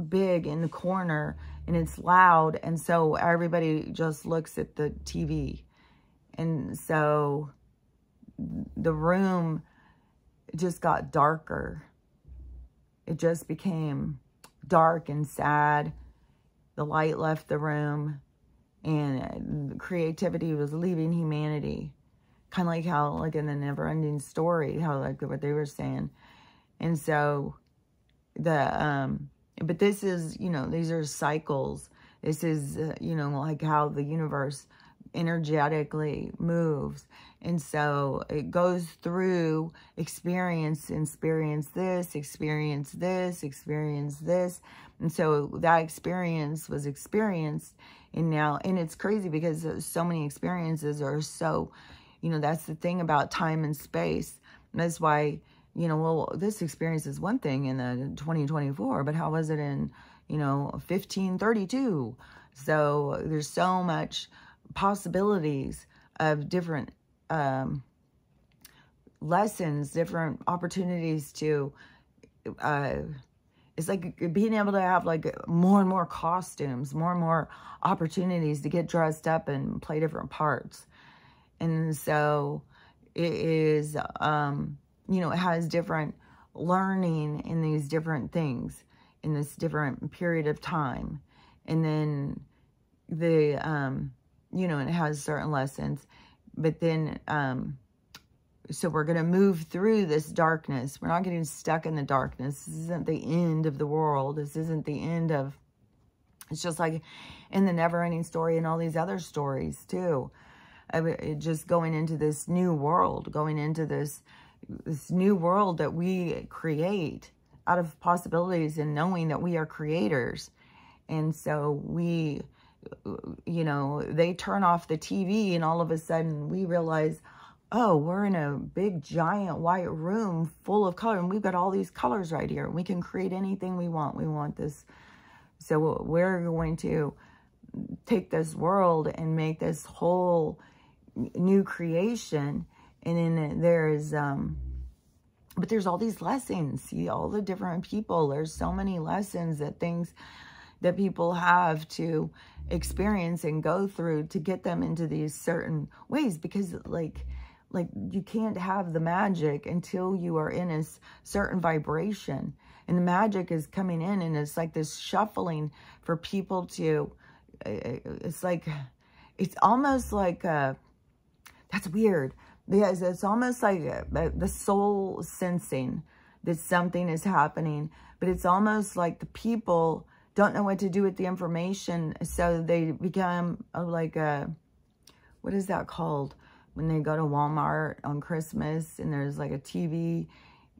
big in the corner and it's loud, and so everybody just looks at the TV, and so the room just got darker. It just became dark and sad. The light left the room, and creativity was leaving humanity, kind of like how, like in the Never Ending Story, how like what they were saying. And so but this is, you know, these are cycles. This is, you know, like how the universe energetically moves. And so it goes through experience this. And so that experience was experienced. And now, and it's crazy because so many experiences are so, you know, that's the thing about time and space. And that's why, you know, well, this experience is one thing in the 2024, but how was it in, you know, 1532? So there's so much possibilities of different lessons, different opportunities to, it's like being able to have like more and more costumes, more and more opportunities to get dressed up and play different parts. And so it is, you know, it has different learning in these different things in this different period of time. And then you know, and it has certain lessons, but then, so we're going to move through this darkness. We're not getting stuck in the darkness. This isn't the end of the world. This isn't the end of, it's just like in the Never Ending Story and all these other stories too. Just going into this new world, going into this new world that we create out of possibilities and knowing that we are creators. And so we, you know, they turn off the TV and all of a sudden we realize, oh, we're in a big giant white room full of color and we've got all these colors right here. We can create anything we want. We want this. So we're going to take this world and make this whole new creation. And then there's, but there's all these lessons. See, all the different people. There's so many lessons that things that people have to experience and go through to get them into these certain ways. Because like you can't have the magic until you are in a certain vibration. And the magic is coming in and it's like this shuffling for people to, it's like, it's almost like, that's weird, because it's almost like the soul sensing that something is happening, but it's almost like the people don't know what to do with the information, so they become like a, what is that called? When they go to Walmart on Christmas and there's like a TV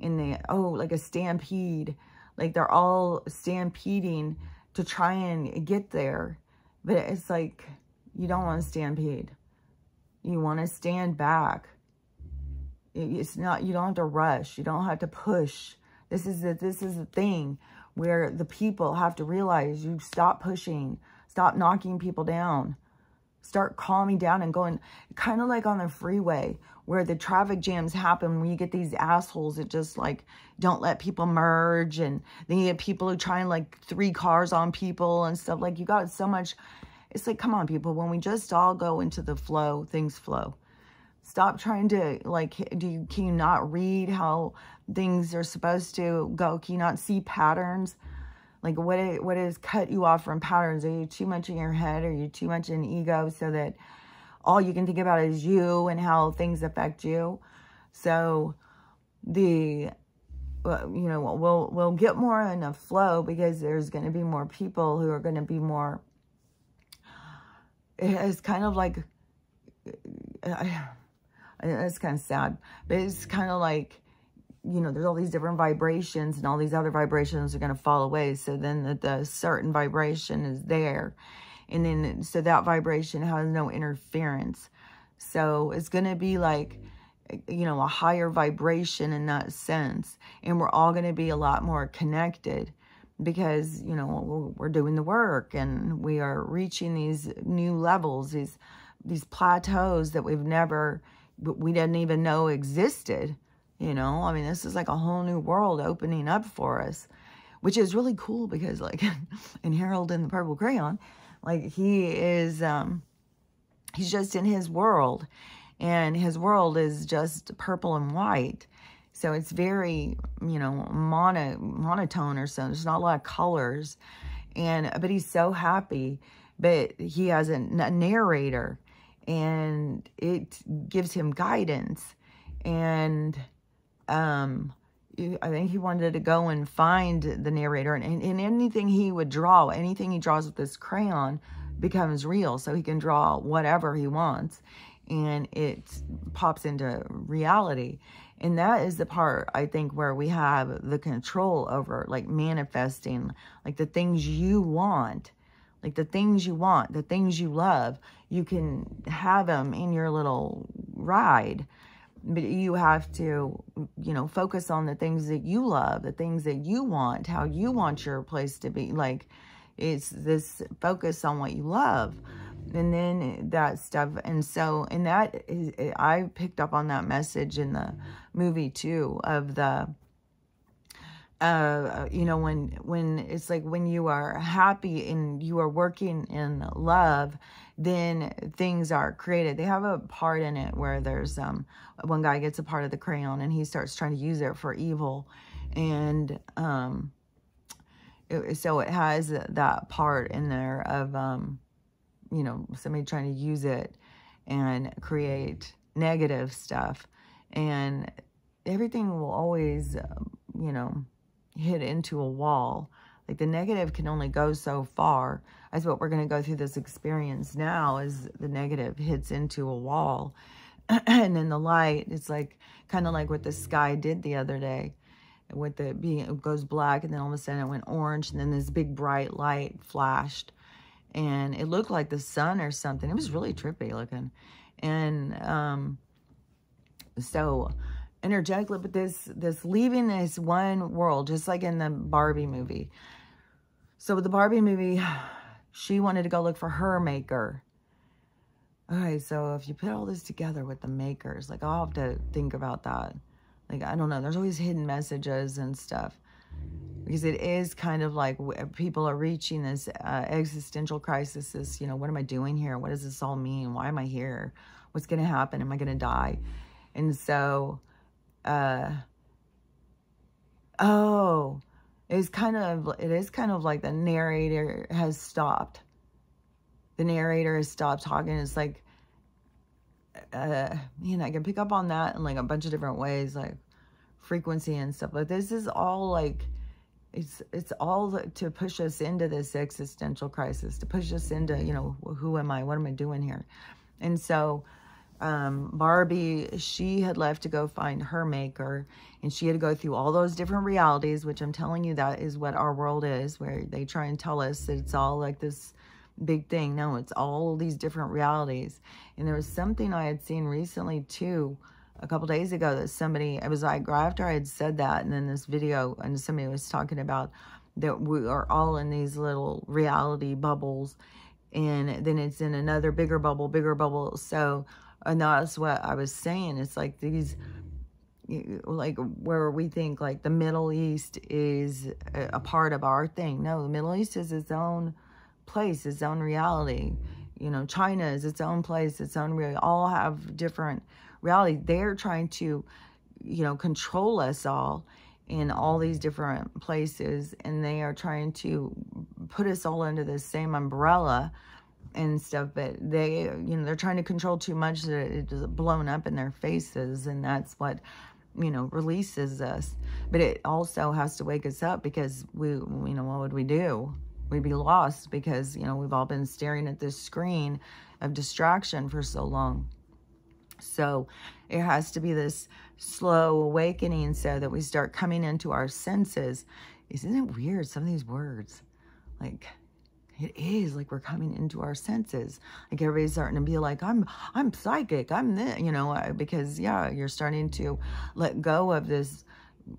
and they, like a stampede. Like they're all stampeding to try and get there. But it's like, you don't want to stampede. You want to stand back. It's not, you don't have to rush. You don't have to push. This is the thing where the people have to realize, you stop pushing. Stop knocking people down. Start calming down and going, kind of like on the freeway where the traffic jams happen, when you get these assholes that just like don't let people merge, and then you get people who try and like 3 cars on people and stuff. Like, you got so much. It's like, come on, people, when we just all go into the flow, things flow. Stop trying to, like, can you not read how things are supposed to go? Can you not see patterns? Like, what is cut you off from patterns? Are you too much in your head? Are you too much in ego so that all you can think about is you and how things affect you? So we'll get more in a flow, because there's going to be more people who are going to be more, it's kind of like, it's kind of sad, but it's kind of like, there's all these different vibrations, and all these other vibrations are going to fall away. So then the certain vibration is there. And then, so that vibration has no interference. So it's going to be like, a higher vibration in that sense. And we're all going to be a lot more connected, because, we're doing the work, and we are reaching these new levels, these plateaus that we didn't even know existed. I mean, this is like a whole new world opening up for us, which is really cool, because like in Harold and the Purple Crayon, like he is, he's just in his world, and his world is just purple and white. So it's very, monotone or something. There's not a lot of colors, but he's so happy, but he has a narrator, and it gives him guidance. And I think he wanted to go and find the narrator, and anything he would draw, anything he draws with this crayon becomes real. So he can draw whatever he wants, and it pops into reality. And that is the part, I think, where we have the control over, like, manifesting, like, the things you want, like, the things you want, the things you love. You can have them in your little ride. But you have to, focus on the things that you love, the things that you want, how you want your place to be. Like, it's this focus on what you love. And then that stuff. And so, and that is, I picked up on that message in the movie too, of the, when it's like, when you are happy and you are working in love, then things are created. They have a part in it where there's, one guy gets a part of the crayon, and he starts trying to use it for evil. And, so it has that part in there of, somebody trying to use it and create negative stuff. And everything will always, hit into a wall. Like, the negative can only go so far. That's what we're going to go through this experience now, is the negative hits into a wall. And then the light, it's like, kind of like what the sky did the other day. With it goes black, and then all of a sudden it went orange, and then this big bright light flashed. And it looked like the sun or something. It was really trippy looking. And so energetically, but this leaving this one world, just like in the Barbie movie. So with the Barbie movie, she wanted to go look for her maker. Okay, so if you put all this together with the makers, like, I'll have to think about that. Like, I don't know. There's always hidden messages and stuff. Because it is kind of like people are reaching this existential crisis. This, what am I doing here? What does this all mean? Why am I here? What's going to happen? Am I going to die? And so, it is kind of like the narrator has stopped. the narrator has stopped talking. It's like, you know, I can pick up on that in like a bunch of different ways, like frequency and stuff. But this is all like, it's all to push us into this existential crisis, to push us into, you know, who am I? What am I doing here? And so Barbie, she had left to go find her maker, and she had to go through all those different realities, which I'm telling you, that is what our world is, where they try and tell us that it's all like this big thing. No, it's all these different realities. And there was something I had seen recently too, a couple days ago, that somebody, it was like after I had said that, and then this video, and somebody was talking about that we are all in these little reality bubbles, and then it's in another bigger bubble. So, and that's what I was saying. It's like these, like where we think like the Middle East is a part of our thing. No, the Middle East is its own place, its own reality. You know, China is its own place, its own reality. All have different reality. They're trying to, you know, control us all in all these different places, and they are trying to put us all under the same umbrella and stuff. But they, you know, they're trying to control too much that it is blown up in their faces, and that's what, you know, releases us. But it also has to wake us up, because we, you know, what would we do? We'd be lost, because, you know, we've all been staring at this screen of distraction for so long. So it has to be this slow awakening so that we start coming into our senses. Isn't it weird, some of these words? Like, it is like we're coming into our senses. Like everybody's starting to be like, I'm psychic, I'm this, you know, because, yeah, you're starting to let go of this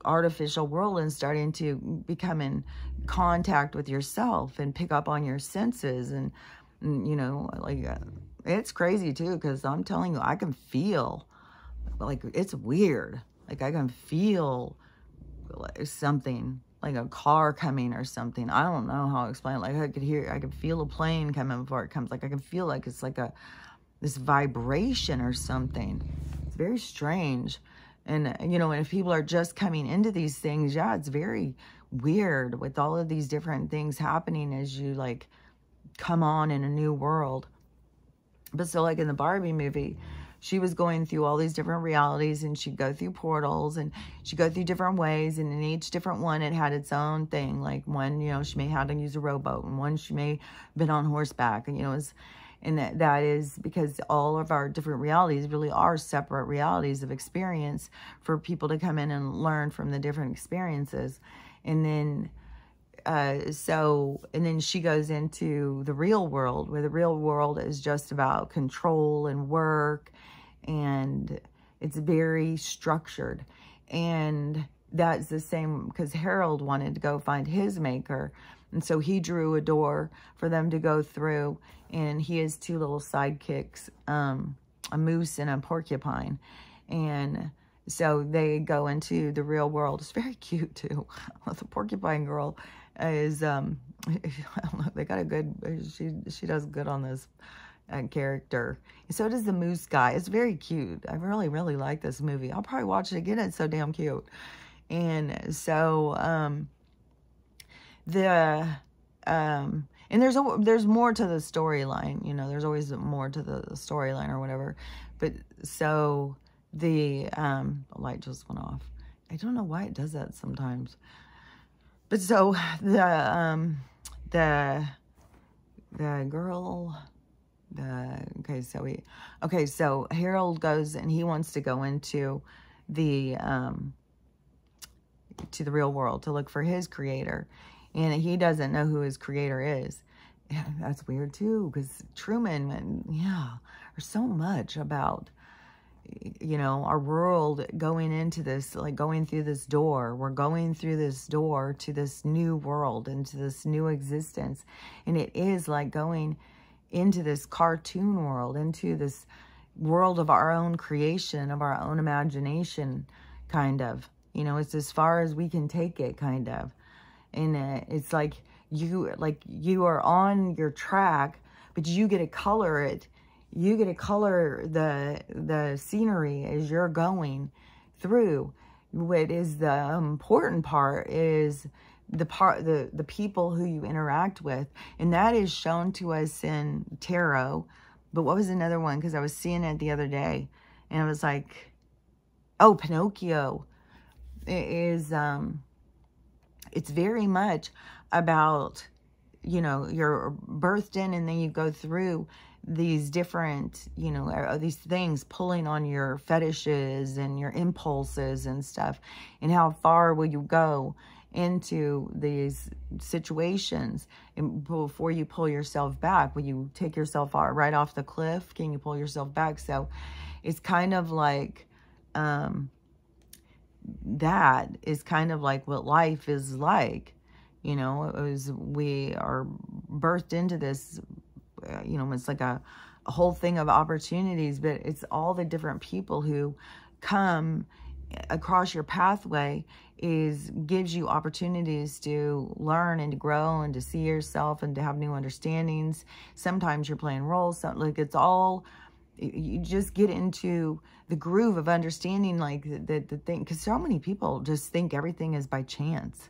artificial world and starting to become in contact with yourself and pick up on your senses. And you know, like, it's crazy too, because I'm telling you, I can feel, like, it's weird. Like, I can feel like something, like a car coming or something. I don't know how to explain it. Like, I could feel a plane coming before it comes. Like, I can feel like it's like this vibration or something. It's very strange. And, you know, and if people are just coming into these things, yeah, it's very weird with all of these different things happening as you, like, come on in a new world. But so, like in the Barbie movie, she was going through all these different realities, and she'd go through portals, and she'd go through different ways, and in each different one, it had its own thing. Like one, you know, she may have to use a rowboat, and one she may have been on horseback, and, you know, it was, and that is because all of our different realities really are separate realities of experience for people to come in and learn from the different experiences. And then, and then she goes into the real world, where the real world is just about control and work, and it's very structured. And that's the same, because Harold wanted to go find his maker, and so he drew a door for them to go through, and he has two little sidekicks, a moose and a porcupine, and so they go into the real world. It's very cute too. The porcupine girl is, I don't know, they got a good, she does good on this character. So does the moose guy. It's very cute. I really, really like this movie. I'll probably watch it again. It's so damn cute. And so, and there's more to the storyline, you know, there's always more to the storyline or whatever. But so the light just went off. I don't know why it does that sometimes. But so the girl, so Harold goes, and he wants to go into the to the real world to look for his creator, and he doesn't know who his creator is. Yeah, that's weird too, because Truman, and yeah, there's so much about, you know, our world going into this, like going through this door. We're going through this door to this new world, into this new existence. And it is like going into this cartoon world, into this world of our own creation, of our own imagination, kind of. You know, it's as far as we can take it, kind of. And it's like you are on your track, but you get to color it. You get to color the scenery as you're going through. What is the important part is the people who you interact with. And that is shown to us in tarot. But what was another one? Because I was seeing it the other day, and I was like, oh, Pinocchio. It is, it's very much about, you know, you're birthed in, and then you go through these different, you know, these things pulling on your fetishes and your impulses and stuff. And how far will you go into these situations and before you pull yourself back? Will you take yourself right off the cliff? Can you pull yourself back? So it's kind of like, that is kind of like what life is like. You know, we are birthed into this, you know, it's like a whole thing of opportunities, but it's all the different people who come across your pathway gives you opportunities to learn and to grow and to see yourself and to have new understandings. Sometimes you're playing roles. So, like, it's all, you just get into the groove of understanding, like, the thing, because so many people just think everything is by chance.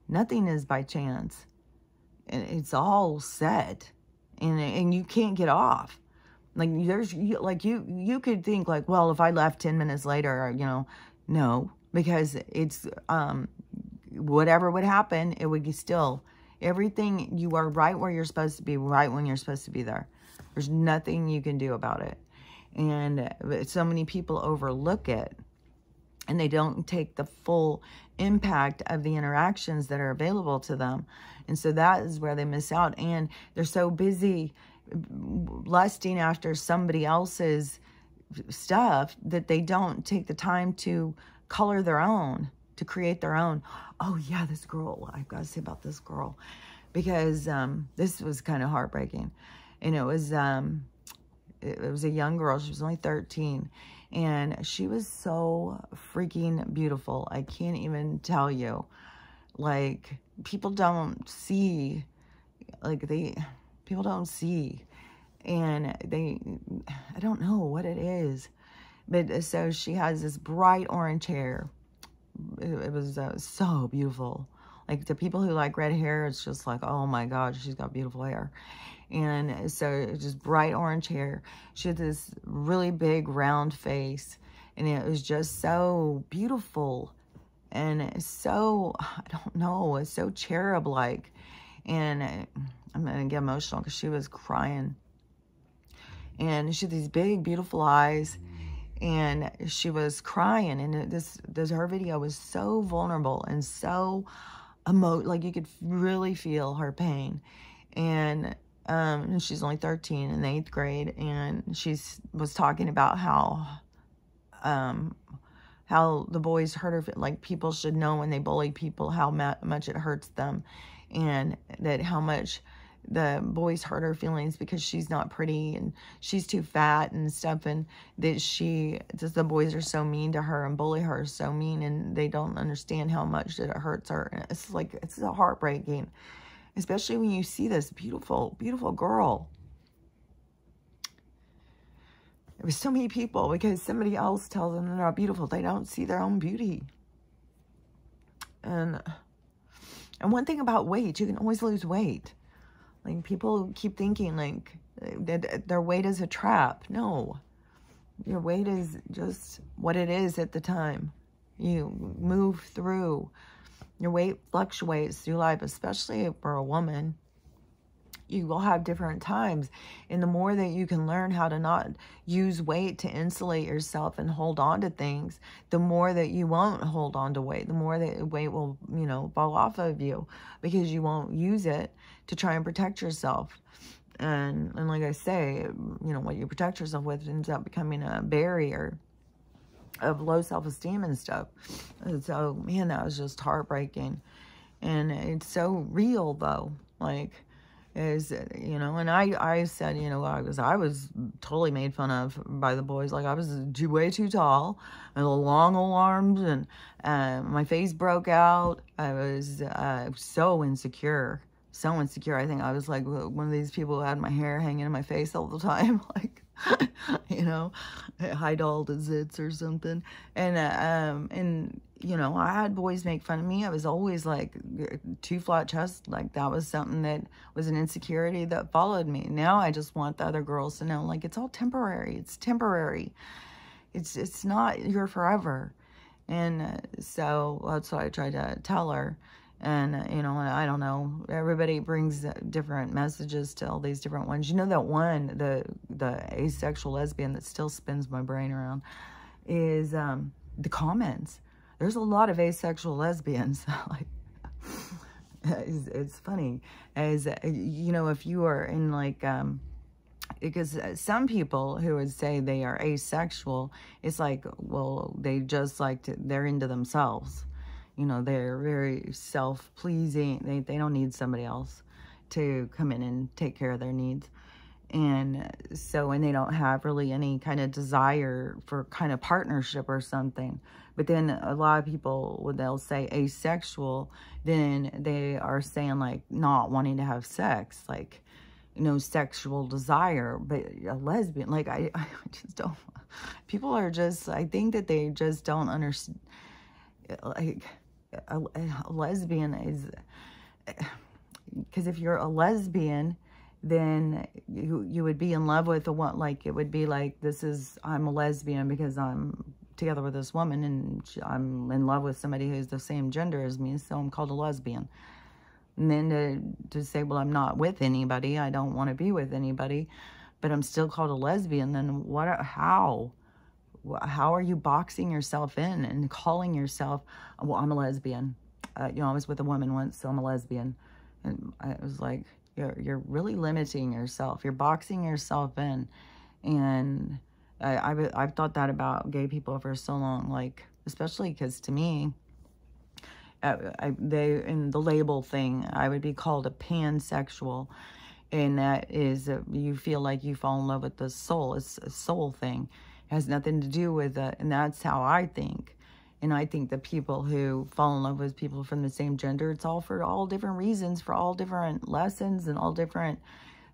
Nothing is by chance. It's all set, and you can't get off. Like, you could think, like, well, if I left 10 minutes later, you know, no, because it's, whatever would happen, it would be still, everything, you are right where you're supposed to be, right when you're supposed to be there. There's nothing you can do about it. And so many people overlook it, and they don't take the full impact of the interactions that are available to them. And so that is where they miss out. And they're so busy lusting after somebody else's stuff that they don't take the time to color their own, to create their own. Oh yeah, this girl, I've got to say about this girl, because this was kind of heartbreaking. And it was a young girl. She was only 13, and she was so freaking beautiful. I can't even tell you. Like, people don't see, like, people don't see, and I don't know what it is, but so she has this bright orange hair. It was so beautiful. Like, to people who like red hair, it's just like, oh my God, she's got beautiful hair. And so just bright orange hair. She had this really big round face, and it was just so beautiful. And so, I don't know, it's so cherub-like. And I'm going to get emotional because she was crying. And she had these big, beautiful eyes. And she was crying. And her video was so vulnerable and so like, you could really feel her pain. And she's only 13 in the 8th grade. And she was talking about how the boys hurt her. Like, people should know when they bully people how much it hurts them, and that how much the boys hurt her feelings because she's not pretty and she's too fat and stuff, and that the boys are so mean to her and bully her so mean, and they don't understand how much that it hurts her. And it's like, it's so heartbreaking, especially when you see this beautiful, beautiful girl. There was so many people, because somebody else tells them they're not beautiful. They don't see their own beauty. And one thing about weight, you can always lose weight. Like, people keep thinking, like, that their weight is a trap. No. Your weight is just what it is at the time. You move through. Your weight fluctuates through life, especially for a woman. You will have different times. And the more that you can learn how to not use weight to insulate yourself and hold on to things, the more that you won't hold on to weight, the more that weight will, you know, fall off of you, because you won't use it to try and protect yourself. And like I say, you know, what you protect yourself with ends up becoming a barrier of low self-esteem and stuff. And so, man, that was just heartbreaking. And it's so real, though. Like, you know, and I said, you know, I was totally made fun of by the boys. Like, I was way too tall, and long arms, and my face broke out. I was so insecure, so insecure. I think I was like one of these people who had my hair hanging in my face all the time, like, you know, Heidel to zits or something. And you know, I had boys make fun of me. I was always like too flat chest. Like that was something that was an insecurity that followed me. Now I just want the other girls to know, like, it's all temporary. It's temporary. It's not your forever. And so that's what I tried to tell her. And, you know, I don't know, everybody brings different messages to all these different ones. You know, that one, the asexual lesbian that still spins my brain around is the comments. There's a lot of asexual lesbians. Like, it's funny. As, you know, if you are in like, because some people who would say they are asexual, it's like, well, they just like to, they're into themselves. You know, they're very self-pleasing. They don't need somebody else to come in and take care of their needs. And so, and they don't have really any kind of desire for kind of partnership or something. But then a lot of people, when they'll say asexual, then they are saying like not wanting to have sex, like, you know, sexual desire. But a lesbian, like, I just don't, people are just, I think that they just don't understand, like, a lesbian is, because if you're a lesbian, then you would be in love with the one, like, it would be like, I'm a lesbian because I'm together with this woman and I'm in love with somebody who's the same gender as me, so I'm called a lesbian. And then to say, well, I'm not with anybody, I don't want to be with anybody, but I'm still called a lesbian, then how are you boxing yourself in and calling yourself, well, I'm a lesbian. You know, I was with a woman once, so I'm a lesbian. And I was like, you're really limiting yourself. You're boxing yourself in. And I've thought that about gay people for so long, like, especially because to me, in the label thing, I would be called a pansexual. And that is, you feel like you fall in love with the soul. It's a soul thing. It has nothing to do with it. And that's how I think. And I think that people who fall in love with people from the same gender, it's all for all different reasons, for all different lessons and all different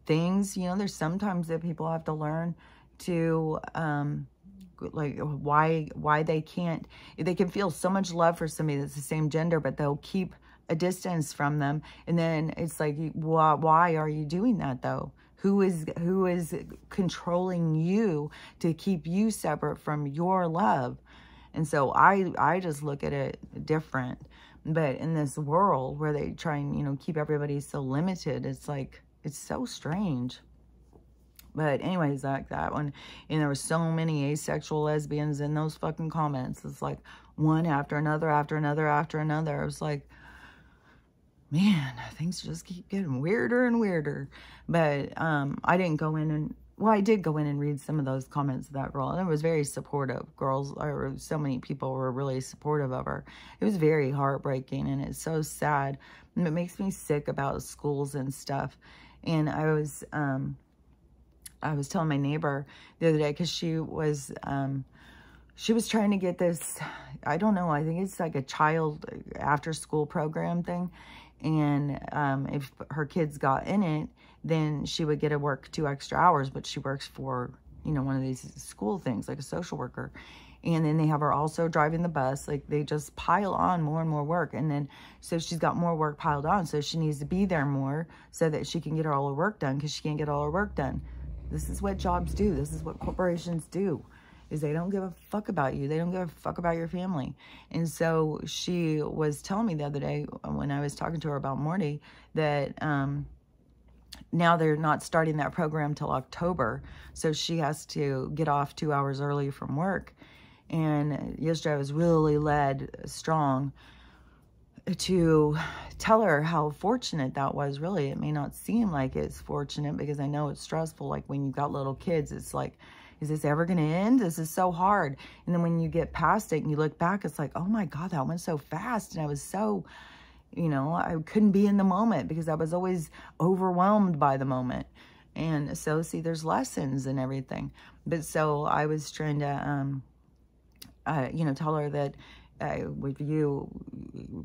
things. You know, there's sometimes that people have to learn to, like, why they can't, they can feel so much love for somebody that's the same gender, but they'll keep a distance from them. And then it's like, why are you doing that though? Who is controlling you to keep you separate from your love? And so I just look at it different. But in this world where they try and, you know, keep everybody so limited, it's like, it's so strange. But anyways, like that one, and there were so many asexual lesbians in those fucking comments. It's like one after another, after another, after another. It was like, man, things just keep getting weirder and weirder. But I didn't go in and, well, I did go in and read some of those comments of that girl, and it was very supportive. Girls, or so many people were really supportive of her. It was very heartbreaking, and it's so sad. And it makes me sick about schools and stuff. And I was telling my neighbor the other day, because she was trying to get this, I don't know, I think it's like a child after school program thing. And if her kids got in it, then she would get to work 2 extra hours, but she works for, you know, one of these school things, like a social worker. And then they have her also driving the bus. Like, they just pile on more and more work. And then, so she's got more work piled on. So she needs to be there more so that she can get all her work done, because she can't get all her work done. This is what jobs do. This is what corporations do, is they don't give a fuck about you. They don't give a fuck about your family. And so she was telling me the other day when I was talking to her about Morty that now they're not starting that program till October. So she has to get off 2 hours early from work. And yesterday I was really led strong to tell her how fortunate that was. Really, it may not seem like it's fortunate, because I know it's stressful. Like, when you've got little kids, it's like, is this ever going to end? This is so hard. And then when you get past it and you look back, it's like, oh my God, that went so fast. And I was so, you know, I couldn't be in the moment because I was always overwhelmed by the moment. And so, see, there's lessons and everything. But so I was trying to, you know, tell her that, with you,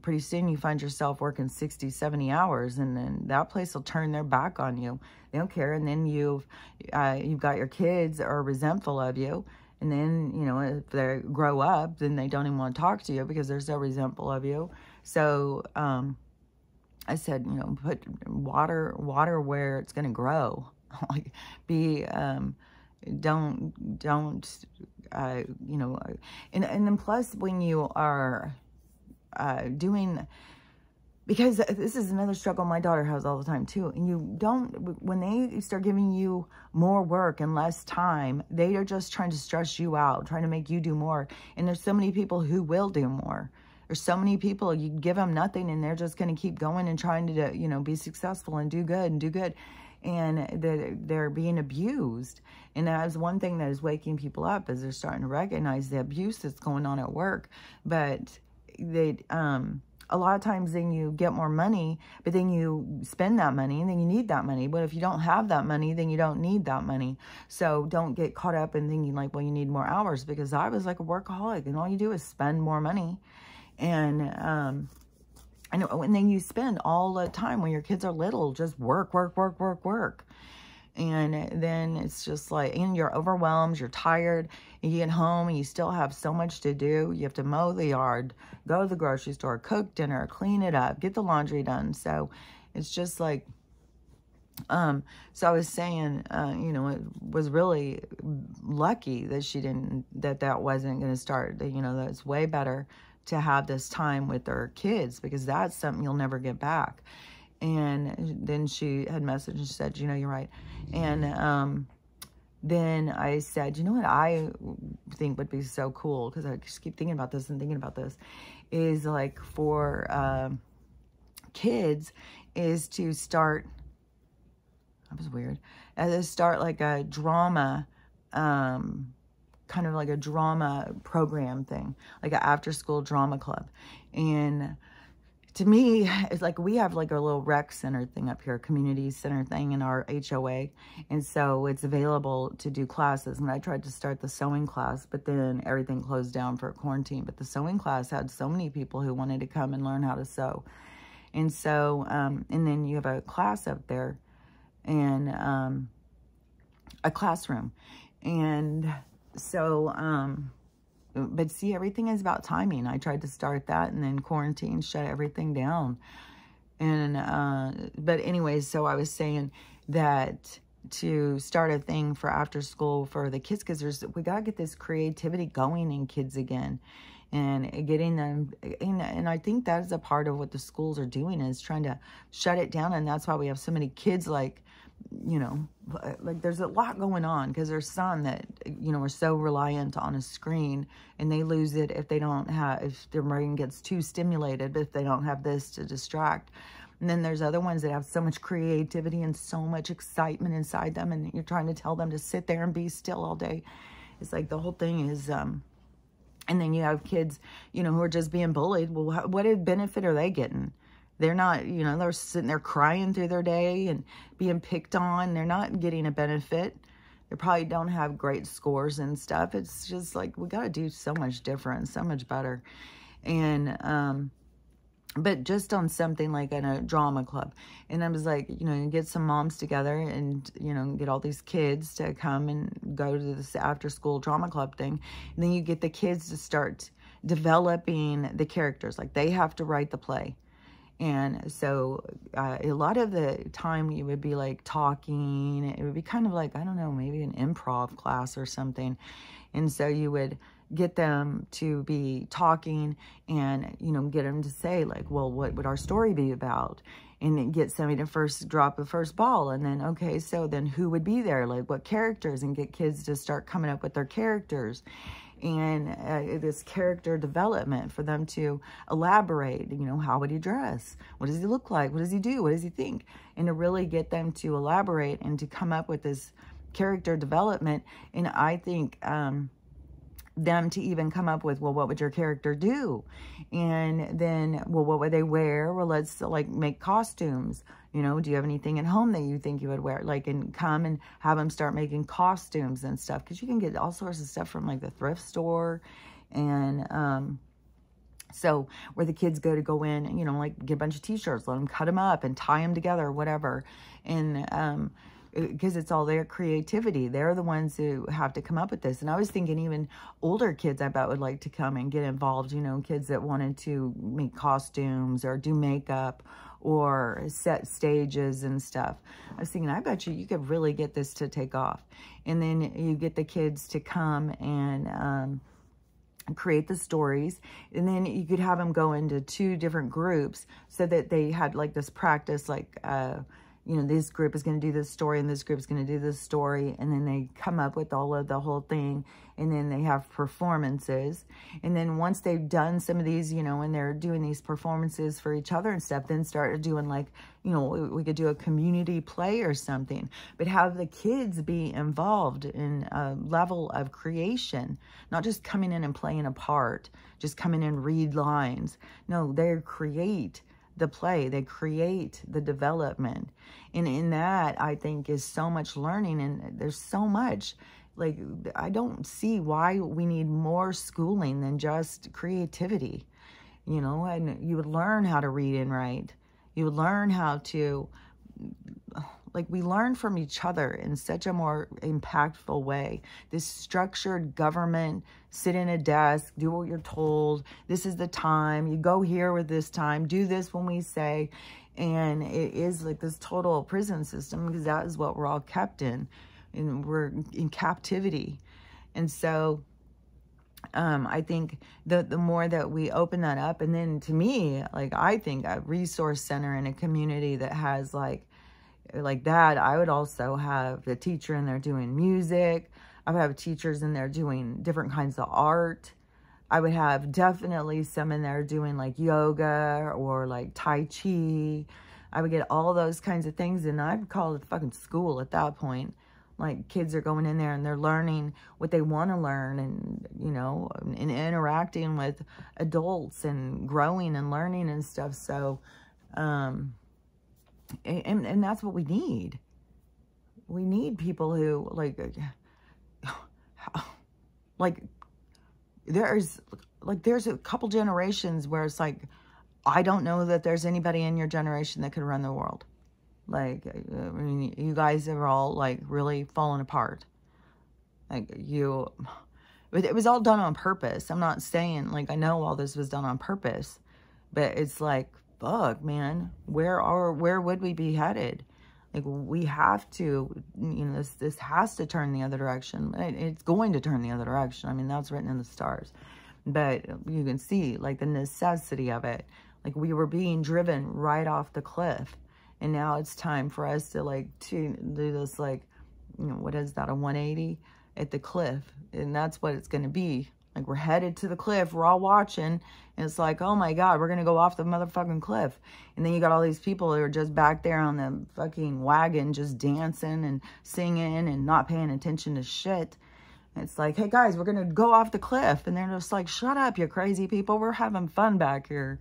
pretty soon you find yourself working 60, 70 hours, and then that place will turn their back on you. They don't care. And then you've got your kids that are resentful of you. And then, you know, if they grow up, then they don't even want to talk to you because they're so resentful of you. So, I said, you know, put water where it's going to grow. Like, don't, you know, and then plus when you are doing, because this is another struggle my daughter has all the time too, and you don't, when they start giving you more work and less time, they are just trying to stress you out, trying to make you do more. And there's so many people who will do more. There's so many people, you give them nothing and they're just going to keep going and trying to, you know, be successful and do good and do good. And they're being abused. And that is one thing that is waking people up, is they're starting to recognize the abuse that's going on at work. But they, a lot of times then you get more money, but then you spend that money and then you need that money. But if you don't have that money, then you don't need that money. So don't get caught up in thinking like, well, you need more hours, because I was like a workaholic and all you do is spend more money. And, and then you spend all the time when your kids are little, just work. And then it's just like, and you're overwhelmed, you're tired, and you get home and you still have so much to do. You have to mow the yard, go to the grocery store, cook dinner, clean it up, get the laundry done. So it's just like, so I was saying, you know, it was really lucky that she didn't, that wasn't going to start, you know, that's way better to have this time with their kids, because that's something you'll never get back. And then she had messaged and said, you know, you're right. And then I said, you know what I think would be so cool, because I just keep thinking about this and thinking about this, is like for kids, is to start, that was weird, to start like a drama, kind of like a drama program thing, like an after-school drama club. And to me, it's like we have like a little rec center thing up here, community center thing in our HOA. And so it's available to do classes. And I tried to start the sewing class, but then everything closed down for quarantine. But the sewing class had so many people who wanted to come and learn how to sew. And so, and then you have a class up there, and a classroom. And so, but see, everything is about timing. I tried to start that, and then quarantine shut everything down. And, but anyways, so I was saying that to start a thing for after school for the kids, because we got to get this creativity going in kids again, and getting them, and I think that is a part of what the schools are doing, is trying to shut it down. And that's why we have so many kids, like, you know, like there's a lot going on, because there's some that, you know, are so reliant on a screen, and they lose it if they don't have, if their brain gets too stimulated, but if they don't have this to distract. And then there's other ones that have so much creativity and so much excitement inside them, and you're trying to tell them to sit there and be still all day. It's like the whole thing is, and then you have kids, you know, who are just being bullied. Well, what benefit are they getting? They're not, you know, they're sitting there crying through their day and being picked on. They're not getting a benefit. They probably don't have great scores and stuff. It's just like, we got to do so much different, so much better. And, but just on something like in a drama club. And I was like, you know, get some moms together and, you know, get all these kids to come and go to this after school drama club thing. And then you get the kids to start developing the characters. Like, they have to write the play. And so a lot of the time you would be like talking, it would be kind of like, I don't know, maybe an improv class or something. And so you would get them to be talking and, you know, get them to say like, well, what would our story be about? And then get somebody to first drop the first ball. And then, okay, so then who would be there? Like, what characters? And get kids to start coming up with their characters. And this character development for them to elaborate, you know, how would he dress? What does he look like? What does he do? What does he think? And to really get them to elaborate and to come up with this character development. And I think them to even come up with, well, what would your character do? And then, well, what would they wear? Well, let's like make costumes. You know, do you have anything at home that you think you would wear? Like, and come and have them start making costumes and stuff. Because you can get all sorts of stuff from like the thrift store. And So where the kids go in, you know, like get a bunch of t-shirts, let them cut them up and tie them together, whatever. And because it's all their creativity. They're the ones who have to come up with this. And I was thinking even older kids, I bet, would like to come and get involved, you know, kids that wanted to make costumes or do makeup or set stages and stuff. I was thinking, I bet you could really get this to take off. And then you get the kids to come and create the stories, and then you could have them go into 2 different groups so that they had like this practice, like you know, this group is going to do this story and this group is going to do this story, and then they come up with all of the whole thing, and then they have performances. And then once they've done some of these, you know, and they're doing these performances for each other and stuff, then start doing like, you know, we could do a community play or something, but have the kids be involved in a level of creation, not just coming in and playing a part, just come in and read lines. No, they create the play, they create the development. And in that, I think, is so much learning, and there's so much. Like, I don't see why we need more schooling than just creativity, you know. And you would learn how to read and write. You would learn how to, like, we learn from each other in such a more impactful way. This structured government, sit in a desk, do what you're told. This is the time. You go here with this time. Do this when we say. And it is like this total prison system, because that is what we're all kept in. And we're in captivity. And so I think the more that we open that up, and then to me, like, I think a resource center in a community that has like that, I would also have the teacher in there doing music. I would have teachers in there doing different kinds of art. I would have definitely some in there doing like yoga or like Tai Chi. I would get all those kinds of things, and I'd call it fucking school at that point. Like, kids are going in there and they're learning what they want to learn, and, you know, and interacting with adults and growing and learning and stuff. So, and that's what we need. We need people who, like, there's a couple generations where it's like, I don't know that there's anybody in your generation that could run the world. Like, I mean, you guys are all, like, really falling apart. Like, but it was all done on purpose. I'm not saying, like, I know all this was done on purpose, but it's like, fuck, man, where would we be headed? Like, we have to, you know, this has to turn the other direction. It's going to turn the other direction. I mean, that's written in the stars. But you can see, like, the necessity of it. Like, we were being driven right off the cliff. And now it's time for us to, like, to do this, like, you know, what is that, a 180 at the cliff? And that's what it's going to be. Like, we're headed to the cliff. We're all watching. And it's like, oh, my God, we're going to go off the motherfucking cliff. And then you got all these people who are just back there on the fucking wagon just dancing and singing and not paying attention to shit. And it's like, hey, guys, we're going to go off the cliff. And they're just like, shut up, you crazy people. We're having fun back here.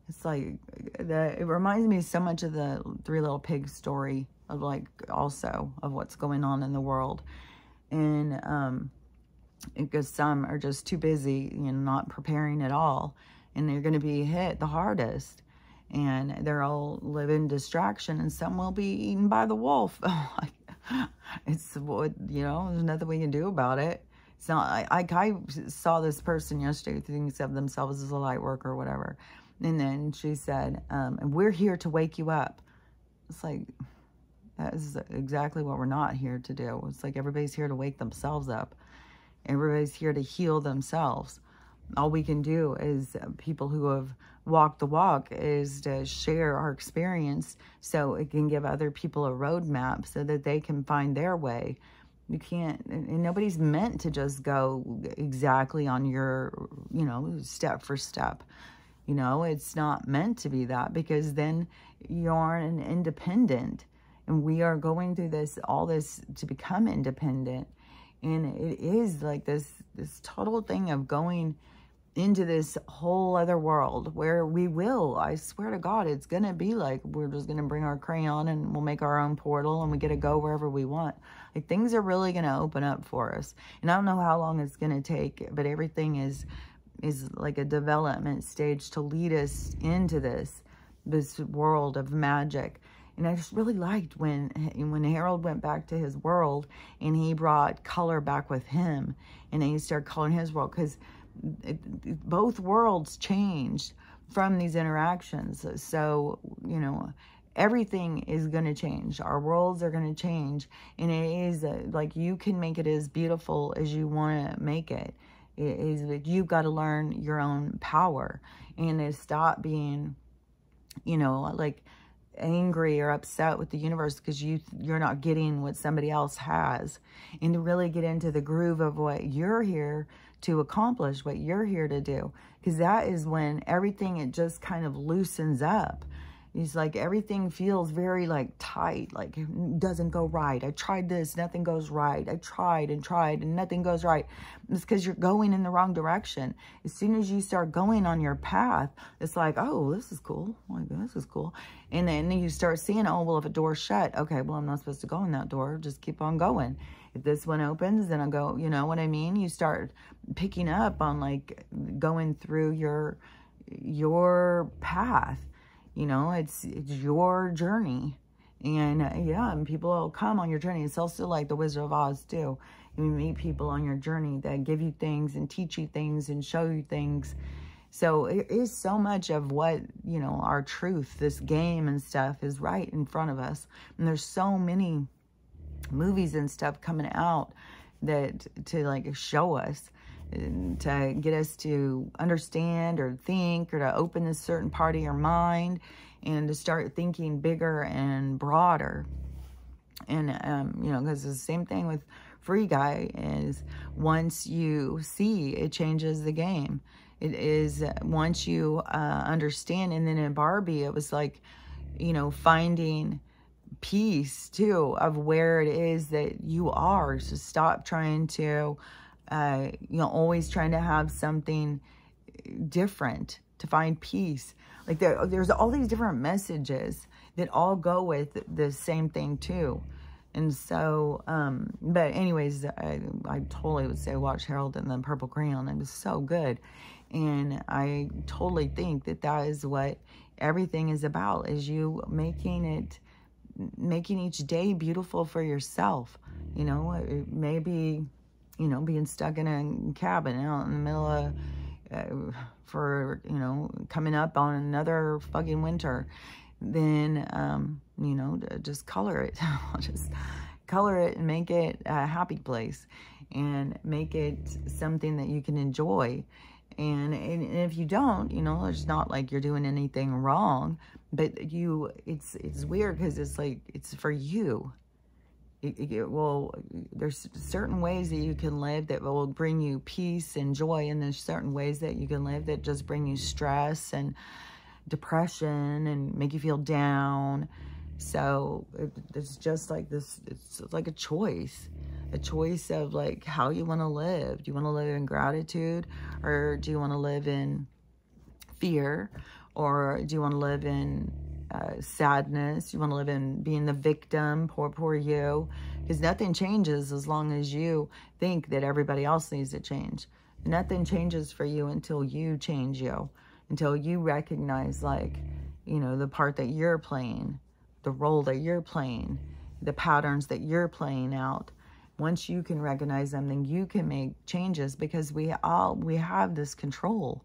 It's like, it reminds me so much of the Three Little Pigs story of, like, also of what's going on in the world. And because some are just too busy, you know, not preparing at all. And they're going to be hit the hardest. And they're all living distraction. And some will be eaten by the wolf. It's, you know, there's nothing we can do about it. It's not, I saw this person yesterday who thinks of themselves as a light worker or whatever. And then she said, and we're here to wake you up. It's like, that is exactly what we're not here to do. It's like everybody's here to wake themselves up. Everybody's here to heal themselves. All we can do is, people who have walked the walk, is to share our experience so it can give other people a roadmap so that they can find their way. You can't, and nobody's meant to just go exactly on your, you know, step for step. You know, it's not meant to be that, because then you aren't independent. And we are going through this, all this to become independent. And it is like this total thing of going into this whole other world where we will, I swear to God, it's going to be like, we're just going to bring our crayon and we'll make our own portal and we get to go wherever we want. Like, things are really going to open up for us. And I don't know how long it's going to take, but everything is is like a development stage to lead us into this world of magic. And I just really liked when Harold went back to his world and he brought color back with him, and then he started coloring his world, because both worlds changed from these interactions. So, you know, everything is going to change. Our worlds are going to change. And it is like, you can make it as beautiful as you want to make it. It is that you've got to learn your own power, and to stop being, you know, like angry or upset with the universe because you're not getting what somebody else has, and to really get into the groove of what you're here to accomplish, what you're here to do, because that is when everything, it just kind of loosens up. It's like everything feels very like tight, like it doesn't go right. I tried this, nothing goes right. I tried and tried and nothing goes right. It's because you're going in the wrong direction. As soon as you start going on your path, it's like, oh, this is cool. Like, this is cool. And then you start seeing, oh, well, if a door's shut, okay, well, I'm not supposed to go in that door. Just keep on going. If this one opens, then I'll go, you know what I mean? You start picking up on like going through your path. You know, it's your journey. And yeah, and people will come on your journey. It's also like the Wizard of Oz too. You meet people on your journey that give you things and teach you things and show you things. So it is so much of what, you know, our truth, this game and stuff, is right in front of us. And there's so many movies and stuff coming out that to like show us, to get us to understand or think, or to open a certain part of your mind and to start thinking bigger and broader. And, you know, because the same thing with Free Guy is, once you see, it changes the game. It is once you understand. And then in Barbie, it was like, you know, finding peace too of where it is that you are. So stop trying to, you know, always trying to have something different to find peace. Like there's all these different messages that all go with the same thing too. And so, but anyways, I totally would say watch Harold and the Purple Crayon. It was so good. And I totally think that that is what everything is about, is you making each day beautiful for yourself. You know, it may be, you know, being stuck in a cabin out in the middle of, for, you know, coming up on another fucking winter. Then, you know, just color it. Just color it and make it a happy place, and make it something that you can enjoy. And if you don't, you know, it's not like you're doing anything wrong, but it's weird because it's like, it's for you. Well, there's certain ways that you can live that will bring you peace and joy, and there's certain ways that you can live that just bring you stress and depression and make you feel down. So it's just like this, it's like a choice of like how you want to live. Do you want to live in gratitude, or do you want to live in fear, or do you want to live in sadness? You want to live in being the victim, poor you? Because nothing changes as long as you think that everybody else needs to change. Nothing changes for you until you change you, until you recognize, like, you know, the part that you're playing, the role that you're playing, the patterns that you're playing out. Once you can recognize them, then you can make changes, because we have this control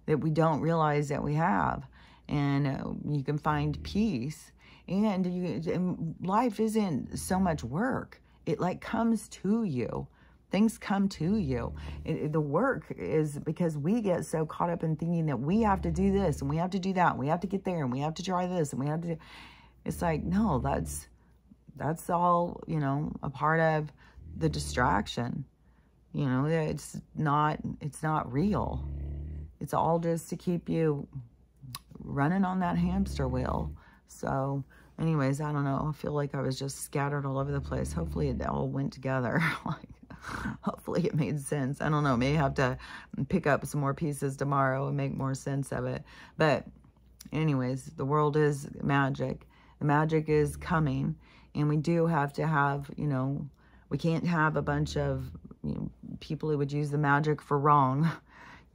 that we don't realize that we have. And you can find peace, and life isn't so much work. It like comes to you. Things come to you. The work is because we get so caught up in thinking that we have to do this and we have to do that. And we have to get there and we have to try this and we have to do. It's like, no, that's all, you know, a part of the distraction. You know, it's not real. It's all just to keep you running on that hamster wheel. So anyways, I don't know. I feel like I was just scattered all over the place. Hopefully it all went together. Like, hopefully it made sense. I don't know. May have to pick up some more pieces tomorrow and make more sense of it. But anyways, the world is magic. The magic is coming. And we do have to have, you know, we can't have a bunch of, you know, people who would use the magic for wrong.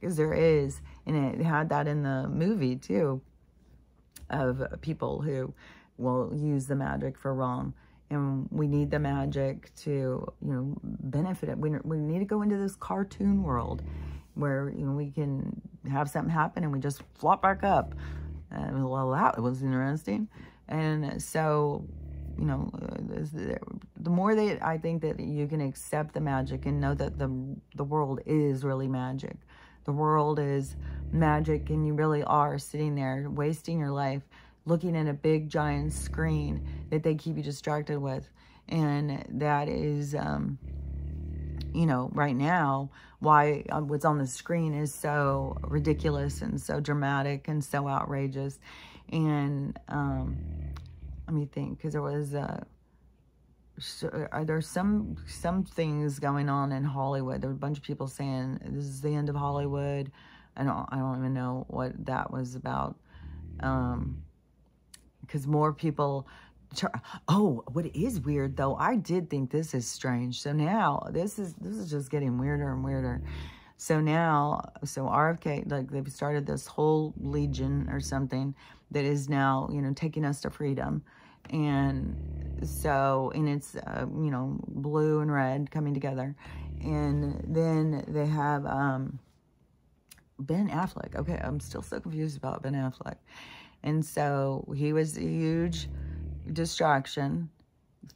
because there is, and it had that in the movie too, of people who will use the magic for wrong. And we need the magic to, you know, benefit it. We need to go into this cartoon world where, you know, we can have something happen and we just flop back up. Well, that was interesting. And so, you know, the more that I think that you can accept the magic and know that the world is really magic. The world is magic, and you really are sitting there wasting your life looking at a big giant screen that they keep you distracted with. And that is, you know, right now, why what's on the screen is so ridiculous and so dramatic and so outrageous. And let me think, because there was there's some things going on in Hollywood. There were a bunch of people saying this is the end of Hollywood. I don't even know what that was about. Because more people oh, what is weird though, I did think this is strange. So now this is just getting weirder and weirder. So now, so RFK, like, they've started this whole legion or something that is now, you know, taking us to freedom. And so, and it's, you know, blue and red coming together. And then they have Ben Affleck. Okay, I'm still so confused about Ben Affleck. And so he was a huge distraction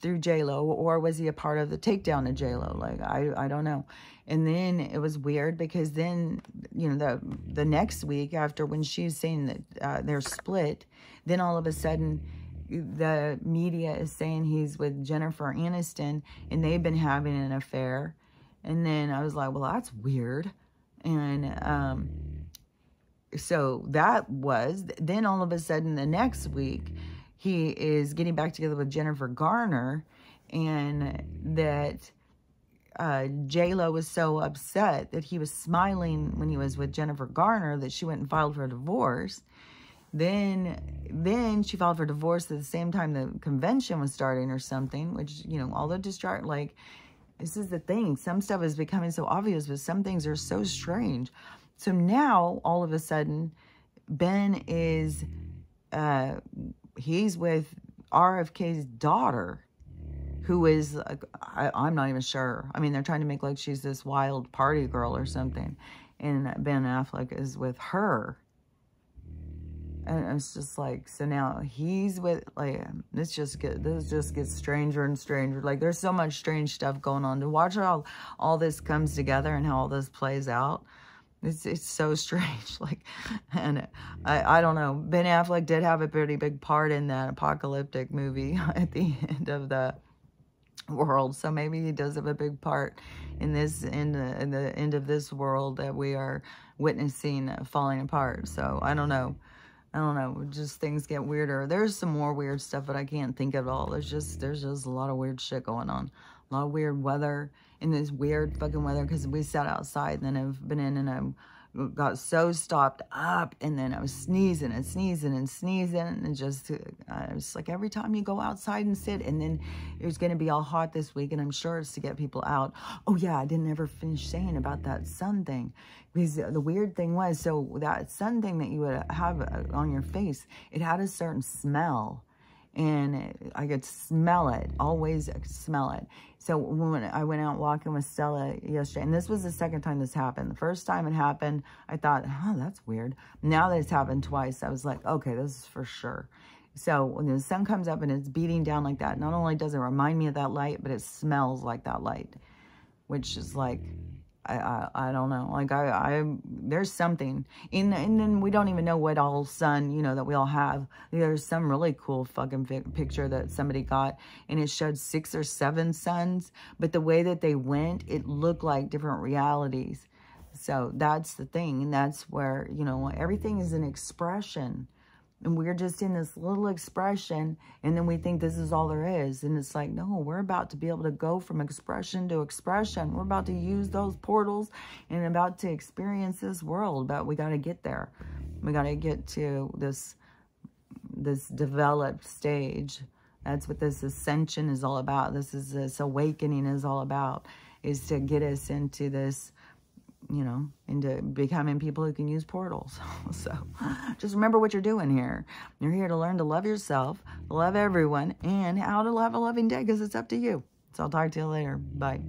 through J-Lo, or was he a part of the takedown of J-Lo? Like, I don't know. And then it was weird because then, you know, the next week after, when she's saying that they're split, then all of a sudden the media is saying he's with Jennifer Aniston and they've been having an affair. And then I was like, well, that's weird. And so that was, then all of a sudden the next week, he is getting back together with Jennifer Garner, and that J-Lo was so upset that he was smiling when he was with Jennifer Garner that she went and filed for a divorce. Then she filed for divorce at the same time the convention was starting or something, which, you know, all the like, this is the thing. Some stuff is becoming so obvious, but some things are so strange. So now, all of a sudden, Ben is, he's with RFK's daughter, who is, I'm not even sure. I mean, they're trying to make like she's this wild party girl or something. And Ben Affleck is with her. And it's just like, so now he's with, like, this just gets stranger and stranger. Like, there's so much strange stuff going on. To watch how all this comes together and how all this plays out, it's so strange. Like, and I don't know. Ben Affleck did have a pretty big part in that apocalyptic movie at the end of the world. So maybe he does have a big part in this, in the end of this world that we are witnessing falling apart. So I don't know. Just things get weirder. There's some more weird stuff, but I can't think of it all. There's just a lot of weird shit going on. A lot of weird weather, and this weird fucking weather, because we sat outside, and then I've been in, and I got so stopped up, and then I was sneezing and sneezing and sneezing, and just, it's like every time you go outside and sit, and then it was going to be all hot this week, and I'm sure it's to get people out. Oh yeah, I didn't ever finish saying about that sun thing, because the weird thing was, so that sun thing that you would have on your face, it had a certain smell. And I could smell it, always smell it. So when I went out walking with Stella yesterday, and this was the second time this happened. The first time it happened, I thought, oh, that's weird. Now that it's happened twice, I was like, okay, this is for sure. So when the sun comes up and it's beating down like that, not only does it remind me of that light, but it smells like that light, which is like, I don't know. Like, there's something. And then we don't even know what all sun, you know, that we all have. There's some really cool fucking picture that somebody got, and it showed 6 or 7 suns. But the way that they went, it looked like different realities. So that's the thing. And that's where, you know, everything is an expression. And we're just in this little expression, and then we think this is all there is. And it's like, no, we're about to be able to go from expression to expression. We're about to use those portals and about to experience this world, but we got to get there. We got to get to this developed stage. That's what this ascension is all about. This awakening is all about, is to get us into this you know, into becoming people who can use portals. So just remember what you're doing here. You're here to learn to love yourself, love everyone, and how to have a loving day, because it's up to you. So I'll talk to you later. Bye.